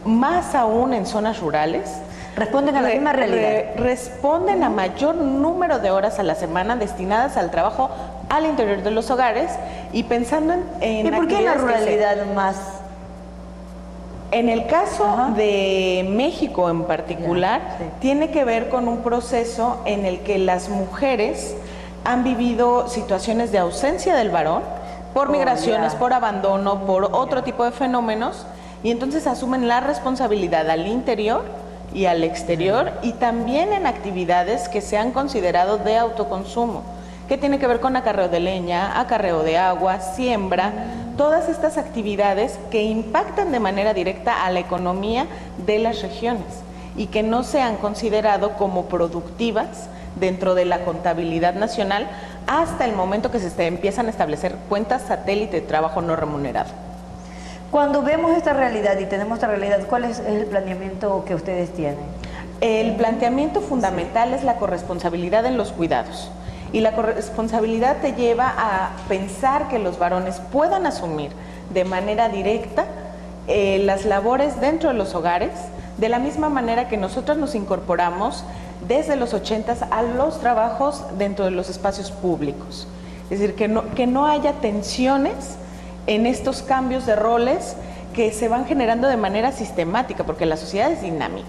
más aún en zonas rurales, responden a la misma realidad. Responden a mayor número de horas a la semana destinadas al trabajo al interior de los hogares y pensando en ¿Y por qué en la ruralidad más? En el caso de México en particular, tiene que ver con un proceso en el que las mujeres han vivido situaciones de ausencia del varón por migraciones, por abandono, por otro tipo de fenómenos, y entonces asumen la responsabilidad al interior y al exterior, y también en actividades que se han considerado de autoconsumo, que tiene que ver con acarreo de leña, acarreo de agua, siembra, todas estas actividades que impactan de manera directa a la economía de las regiones y que no se han considerado como productivas dentro de la contabilidad nacional hasta el momento que se empiezan a establecer cuentas satélite de trabajo no remunerado. Cuando vemos esta realidad y tenemos esta realidad, ¿cuál es el planeamiento que ustedes tienen? El planteamiento fundamental es la corresponsabilidad en los cuidados. Y la corresponsabilidad te lleva a pensar que los varones puedan asumir de manera directa las labores dentro de los hogares, de la misma manera que nosotros nos incorporamos desde los 80s a los trabajos dentro de los espacios públicos. Es decir, que no haya tensiones en estos cambios de roles que se van generando de manera sistemática, porque la sociedad es dinámica.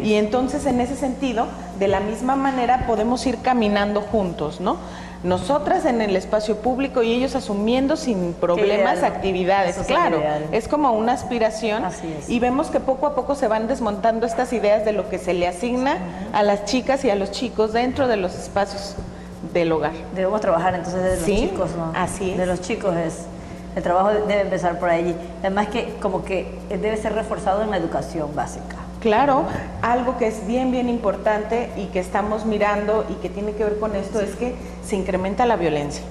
Y entonces, en ese sentido, de la misma manera podemos ir caminando juntos, ¿no? Nosotras en el espacio público y ellos asumiendo sin problemas actividades. Claro, es como una aspiración y vemos que poco a poco se van desmontando estas ideas de lo que se le asigna a las chicas y a los chicos dentro de los espacios del hogar. Debemos trabajar entonces desde los chicos, ¿no? Así es. De los chicos el trabajo debe empezar por allí. Además que como que debe ser reforzado en la educación básica. Claro, algo que es bien importante y que estamos mirando y que tiene que ver con esto es que se incrementa la violencia.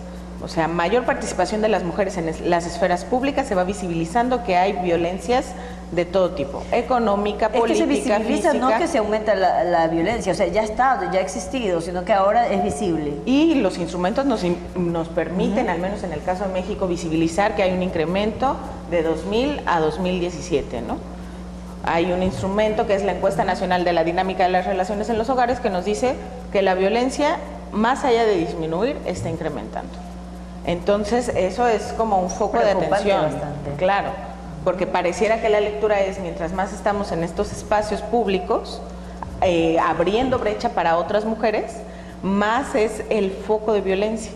O sea, mayor participación de las mujeres en las esferas públicas, se va visibilizando que hay violencias de todo tipo, económica, política, que se visibiliza, física. No que se aumenta la violencia, o sea, ya ha estado, ya ha existido, sino que ahora es visible. Y los instrumentos nos permiten, al menos en el caso de México, visibilizar que hay un incremento de 2000 a 2017, ¿no? Hay un instrumento que es la Encuesta Nacional de la Dinámica de las Relaciones en los Hogares que nos dice que la violencia, más allá de disminuir, está incrementando. Entonces, eso es como un foco de atención. Bastante. Claro, porque pareciera que la lectura es, mientras más estamos en estos espacios públicos, abriendo brecha para otras mujeres, más es el foco de violencia.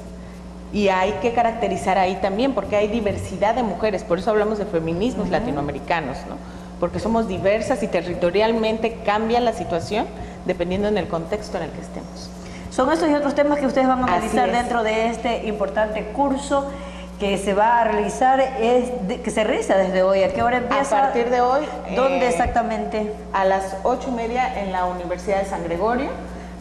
Y hay que caracterizar ahí también, porque hay diversidad de mujeres, por eso hablamos de feminismos latinoamericanos, ¿no? Porque somos diversas y territorialmente cambia la situación dependiendo en el contexto en el que estemos. Son estos y otros temas que ustedes van a analizar Así es. dentro de este importante curso que se va a realizar, que se realiza desde hoy. ¿A qué hora empieza? A partir de hoy. ¿Dónde exactamente? A las 8:30 en la Universidad de San Gregorio.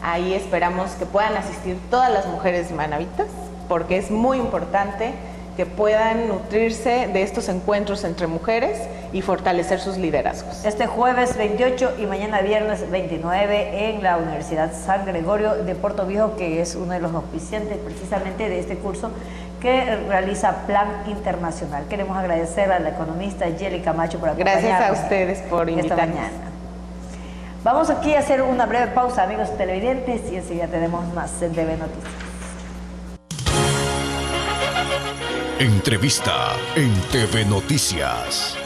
Ahí esperamos que puedan asistir todas las mujeres manavitas, porque es muy importante que puedan nutrirse de estos encuentros entre mujeres y fortalecer sus liderazgos. Este jueves 28 y mañana viernes 29 en la Universidad San Gregorio de Puerto Viejo, que es uno de los auspiciantes precisamente de este curso que realiza Plan Internacional. Queremos agradecer a la economista Yeli Camacho por acompañarnos. Gracias a ustedes por invitarnos. Esta mañana. Vamos aquí a hacer una breve pausa, amigos televidentes, y enseguida tenemos más en TV Noticias. Entrevista en TV Noticias.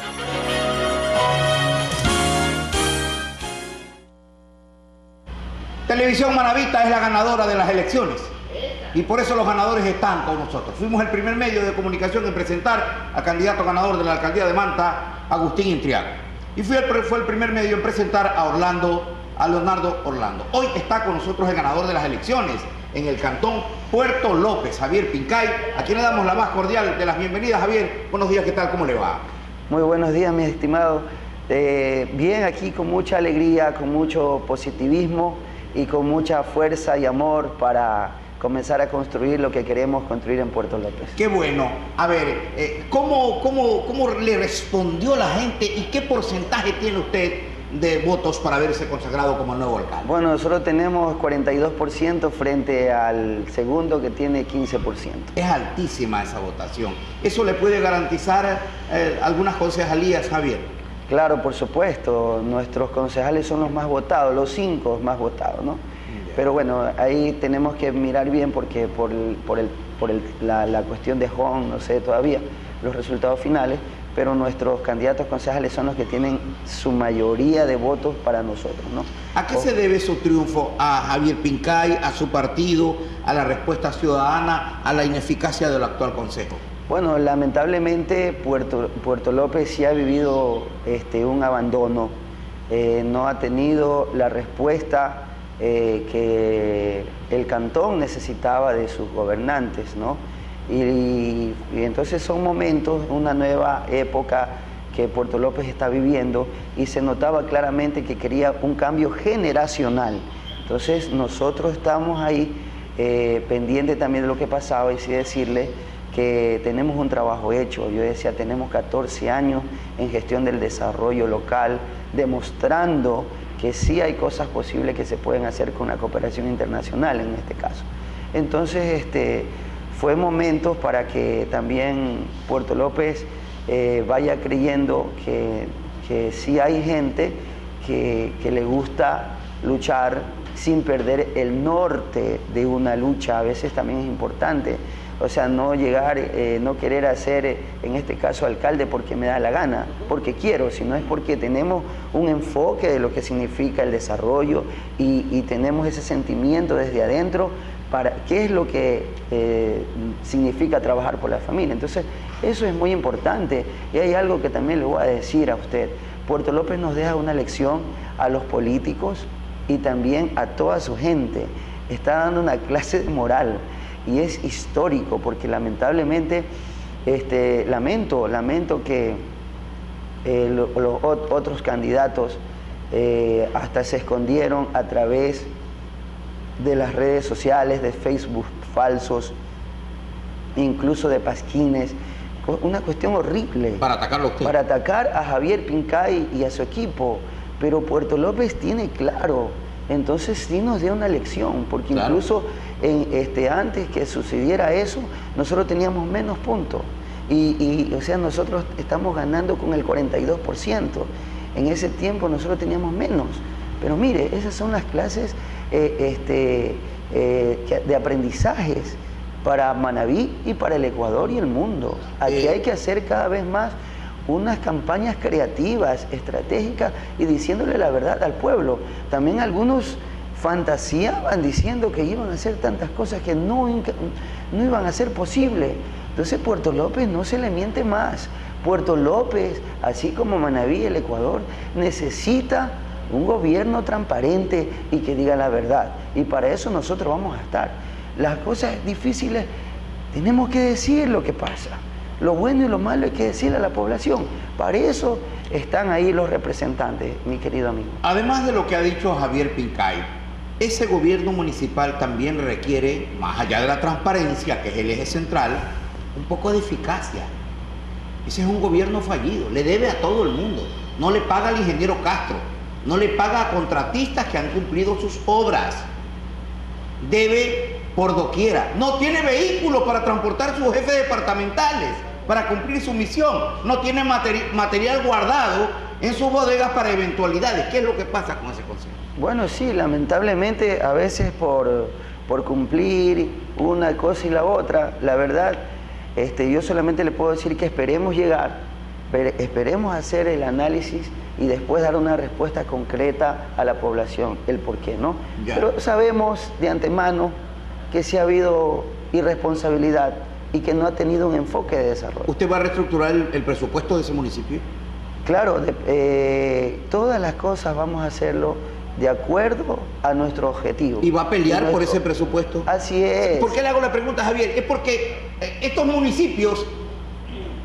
Televisión Manavita es la ganadora de las elecciones y por eso los ganadores están con nosotros. Fuimos el primer medio de comunicación en presentar al candidato ganador de la alcaldía de Manta, Agustín Intriago. Y fue el primer medio en presentar a Leonardo Orlando. Hoy está con nosotros el ganador de las elecciones en el cantón Puerto López, Javier Pincay, a quien le damos la más cordial de las bienvenidas. Javier, buenos días, ¿qué tal? ¿Cómo le va? Muy buenos días, mi estimado. Bien, aquí con mucha alegría, con mucho positivismo y con mucha fuerza y amor para comenzar a construir lo que queremos construir en Puerto López. Qué bueno. A ver, ¿cómo le respondió la gente y qué porcentaje tiene usted de votos para haberse consagrado como nuevo alcalde? Bueno, nosotros tenemos 42% frente al segundo que tiene 15%. Es altísima esa votación. ¿Eso le puede garantizar algunas concejalías, Javier? Claro, por supuesto. Nuestros concejales son los más votados, los 5 más votados, ¿no? Pero bueno, ahí tenemos que mirar bien porque la cuestión de Hong, no sé todavía los resultados finales, pero nuestros candidatos concejales son los que tienen su mayoría de votos para nosotros, ¿no? ¿A qué se debe su triunfo? ¿A Javier Pincay, a su partido, a la respuesta ciudadana, a la ineficacia del actual consejo? Bueno, lamentablemente Puerto López sí ha vivido un abandono, no ha tenido la respuesta que el cantón necesitaba de sus gobernantes, ¿no? Y entonces son momentos, una nueva época que Puerto López está viviendo y se notaba claramente que quería un cambio generacional. Entonces nosotros estamos ahí pendientes también de lo que pasaba y sí decirle que tenemos un trabajo hecho. Yo decía, tenemos 14 años en gestión del desarrollo local, demostrando que sí hay cosas posibles que se pueden hacer con la cooperación internacional en este caso. Entonces, fue momentos para que también Puerto López vaya creyendo que sí hay gente que le gusta luchar sin perder el norte de una lucha. A veces también es importante, o sea, no llegar, no querer hacer, en este caso, alcalde porque me da la gana, porque quiero, sino es porque tenemos un enfoque de lo que significa el desarrollo y tenemos ese sentimiento desde adentro para qué es lo que significa trabajar por la familia. Entonces, eso es muy importante. Y hay algo que también le voy a decir a usted. Puerto López nos deja una lección a los políticos y también a toda su gente. Está dando una clase de moral. Y es histórico porque lamentablemente, lamento que los otros candidatos hasta se escondieron a través de las redes sociales, de Facebook falsos, incluso de pasquines, una cuestión horrible. Para atacarlo a usted. Para atacar a Javier Pincay y a su equipo. Pero Puerto López tiene claro. Entonces sí nos dio una lección, porque claro, incluso antes que sucediera eso, nosotros teníamos menos puntos. O sea, nosotros estamos ganando con el 42%. En ese tiempo nosotros teníamos menos. Pero mire, esas son las clases de aprendizajes para Manabí y para el Ecuador y el mundo. Aquí hay que hacer cada vez más unas campañas creativas, estratégicas y diciéndole la verdad al pueblo. También algunos fantaseaban diciendo que iban a hacer tantas cosas que no iban a ser posibles. Entonces Puerto López no se le miente más. Puerto López, así como Manabí, el Ecuador, necesita un gobierno transparente y que diga la verdad. Y para eso nosotros vamos a estar. Las cosas difíciles tenemos que decir lo que pasa. Lo bueno y lo malo hay que decirle a la población. Para eso están ahí los representantes, mi querido amigo. Además de lo que ha dicho Javier Pincay, ese gobierno municipal también requiere, más allá de la transparencia, que es el eje central, un poco de eficacia. Ese es un gobierno fallido, le debe a todo el mundo. No le paga al ingeniero Castro, no le paga a contratistas que han cumplido sus obras. Debe por doquiera. No tiene vehículos para transportar sus jefes departamentales, para cumplir su misión. No tiene material guardado en sus bodegas para eventualidades. ¿Qué es lo que pasa con ese consejo? Bueno, sí, lamentablemente a veces por cumplir una cosa y la otra, la verdad, yo solamente le puedo decir que esperemos llegar, esperemos hacer el análisis y después dar una respuesta concreta a la población, el por qué, ¿no? Ya. Pero sabemos de antemano que sí ha habido irresponsabilidad y que no ha tenido un enfoque de desarrollo. ¿Usted va a reestructurar el presupuesto de ese municipio? Claro, todas las cosas vamos a hacerlo de acuerdo a nuestro objetivo. ¿Y va a pelear por ese presupuesto? Así es. ¿Por qué le hago la pregunta, Javier? Es porque estos municipios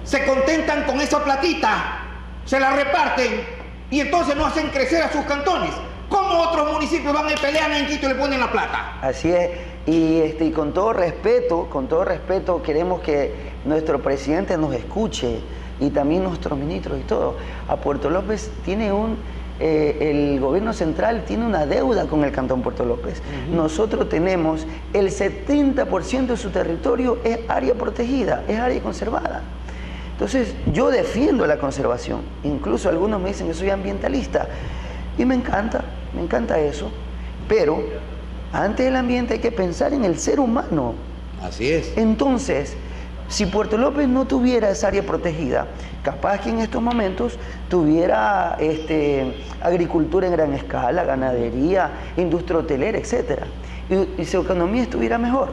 se contentan con esa platita, se la reparten y entonces no hacen crecer a sus cantones. ¿Cómo otros municipios van y pelean en Quito y le ponen la plata? Así es. Y con todo respeto, queremos que nuestro presidente nos escuche y también nuestros ministros y todo. A Puerto López tiene el gobierno central tiene una deuda con el Cantón Puerto López. Nosotros tenemos el 70% de su territorio es área protegida, es área conservada. Entonces yo defiendo la conservación. Incluso algunos me dicen que soy ambientalista y me encanta eso. Pero antes del ambiente hay que pensar en el ser humano. Así es. Entonces, si Puerto López no tuviera esa área protegida, capaz que en estos momentos tuviera agricultura en gran escala, ganadería, industria hotelera, etc. Y su economía estuviera mejor.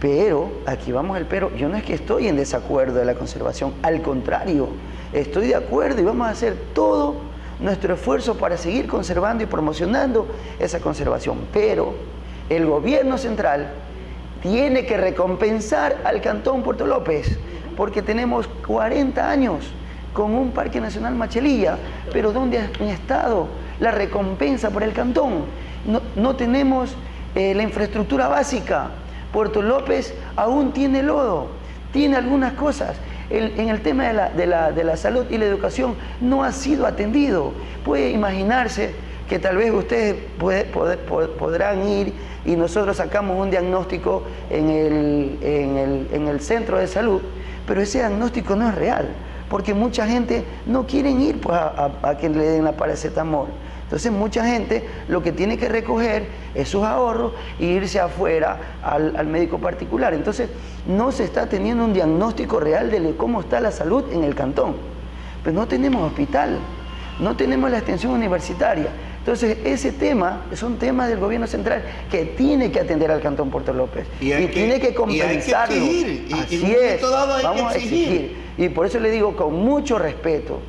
Pero, aquí vamos el pero, yo no es que estoy en desacuerdo de la conservación, al contrario, estoy de acuerdo y vamos a hacer todo nuestro esfuerzo para seguir conservando y promocionando esa conservación. Pero el gobierno central tiene que recompensar al Cantón Puerto López, porque tenemos 40 años con un Parque Nacional Machelilla, pero ¿dónde ha estado la recompensa por el Cantón? No tenemos la infraestructura básica. Puerto López aún tiene lodo, tiene algunas cosas. En el tema de la salud y la educación no ha sido atendido. Puede imaginarse que tal vez ustedes podrán ir y nosotros sacamos un diagnóstico en el centro de salud, pero ese diagnóstico no es real, porque mucha gente no quiere ir pues, a que le den la paracetamol. Entonces mucha gente lo que tiene que recoger es sus ahorros e irse afuera al médico particular. Entonces no se está teniendo un diagnóstico real de cómo está la salud en el cantón. Pues no tenemos hospital, no tenemos la extensión universitaria. Entonces ese tema son temas del gobierno central que tiene que atender al Cantón Puerto López y tiene que compensarlo. Así es, vamos a exigir. Y por eso le digo con mucho respeto,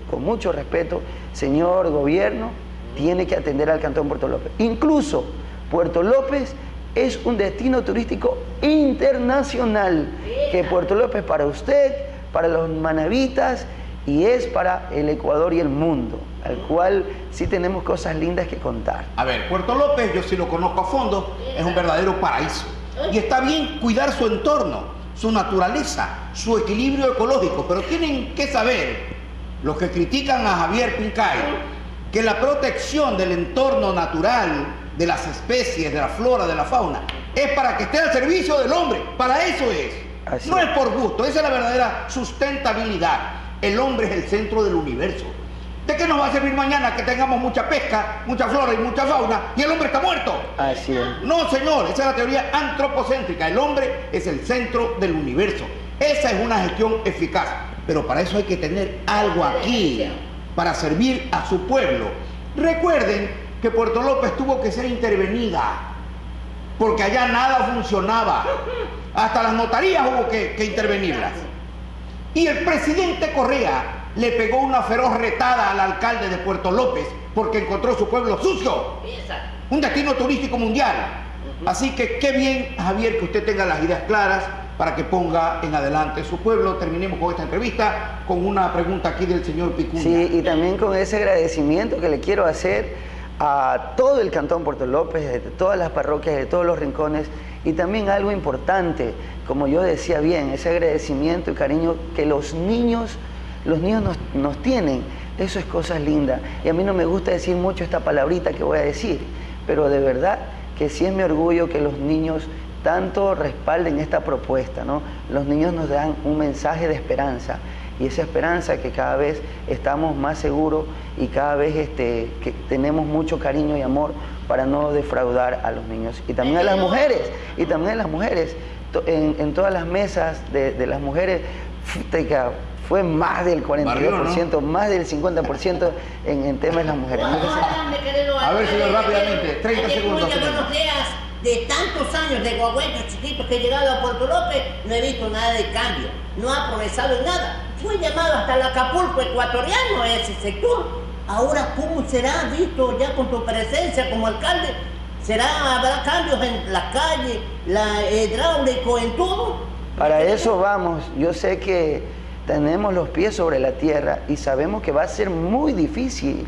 señor gobierno, tiene que atender al Cantón Puerto López. Incluso Puerto López es un destino turístico internacional, que Puerto López para usted, para los manavitas y es para el Ecuador y el mundo, al cual sí tenemos cosas lindas que contar. A ver, Puerto López, yo sí lo conozco a fondo, es un verdadero paraíso. Y está bien cuidar su entorno, su naturaleza, su equilibrio ecológico, pero tienen que saber, los que critican a Javier Pincay, que la protección del entorno natural, de las especies, de la flora, de la fauna, es para que esté al servicio del hombre. Para eso es. Así no es por gusto, esa es la verdadera sustentabilidad. El hombre es el centro del universo. ¿De qué nos va a servir mañana que tengamos mucha pesca, mucha flora y mucha fauna y el hombre está muerto? Así es. No, señor, esa es la teoría antropocéntrica. El hombre es el centro del universo. Esa es una gestión eficaz. pero para eso hay que tener algo aquí, para servir a su pueblo. Recuerden que Puerto López tuvo que ser intervenida, porque allá nada funcionaba. Hasta las notarías hubo que intervenirlas. Y el presidente Correa le pegó una feroz retada al alcalde de Puerto López porque encontró su pueblo sucio. Un destino turístico mundial. Así que qué bien, Javier, que usted tenga las ideas claras para que ponga en adelante su pueblo. Terminemos con esta entrevista con una pregunta aquí del señor Picuña. Sí, y también con ese agradecimiento que le quiero hacer a todo el Cantón Puerto López, de todas las parroquias, de todos los rincones, y también algo importante, como yo decía bien, ese agradecimiento y cariño que los niños nos tienen. Eso es cosas lindas. Y a mí no me gusta decir mucho esta palabrita que voy a decir, pero de verdad que sí es mi orgullo que los niños tanto respalden esta propuesta, ¿no? Los niños nos dan un mensaje de esperanza, y esa esperanza que cada vez estamos más seguros y cada vez que tenemos mucho cariño y amor para no defraudar a los niños. Y también a las mujeres, en todas las mesas de las mujeres, fue más del 42%, ¿no? Más del 50% en temas de las mujeres. A ver, señor, rápidamente, 30 segundos. Buenos días. De tantos años de guagüeños chiquitos que he llegado a Puerto López, no he visto nada de cambio, no ha progresado en nada. Fue llamado hasta el Acapulco ecuatoriano ese sector. Ahora, ¿cómo será visto ya con tu presencia como alcalde? ¿Habrá cambios en la calle, hidráulico, en todo? Para eso vamos. Yo sé que tenemos los pies sobre la tierra y sabemos que va a ser muy difícil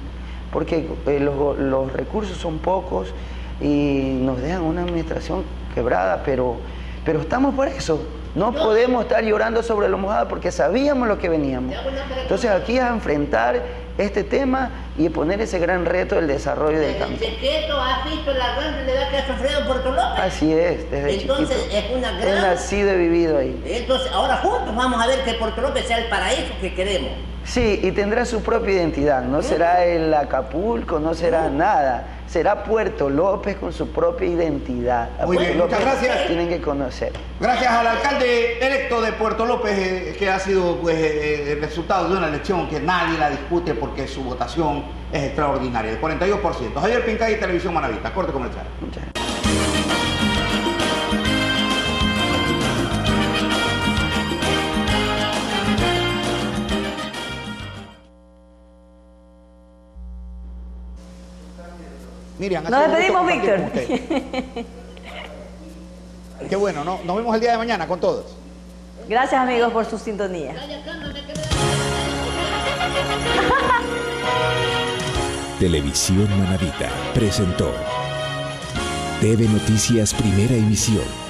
porque los recursos son pocos y nos dejan una administración quebrada, pero estamos por eso. No podemos estar llorando sobre lo mojado porque sabíamos lo que veníamos. Entonces aquí a enfrentar este tema y poner ese gran reto del desarrollo del campo. ¿Desde chiquito has visto la gran realidad que ha sufrido Puerto López? Así es, desde Entonces, chiquito. Es una gran... He nacido y vivido ahí. Entonces ahora juntos vamos a ver que Puerto López sea el paraíso que queremos. Sí, y tendrá su propia identidad. No será el Acapulco, no será nada. Será Puerto López con su propia identidad. Muy bien, muchas gracias. Tienen que conocer. Gracias al alcalde electo de Puerto López, que ha sido el resultado de una elección que nadie la discute porque su votación es extraordinaria, el 42%. Javier Pincay, Televisión Manavita. Corte comercial. Muchas gracias. Miriam, Nos despedimos, Víctor. Qué bueno, ¿no? Nos vemos el día de mañana con todos. Gracias, amigos, por su sintonía. Televisión Manavita presentó TV Noticias Primera Emisión.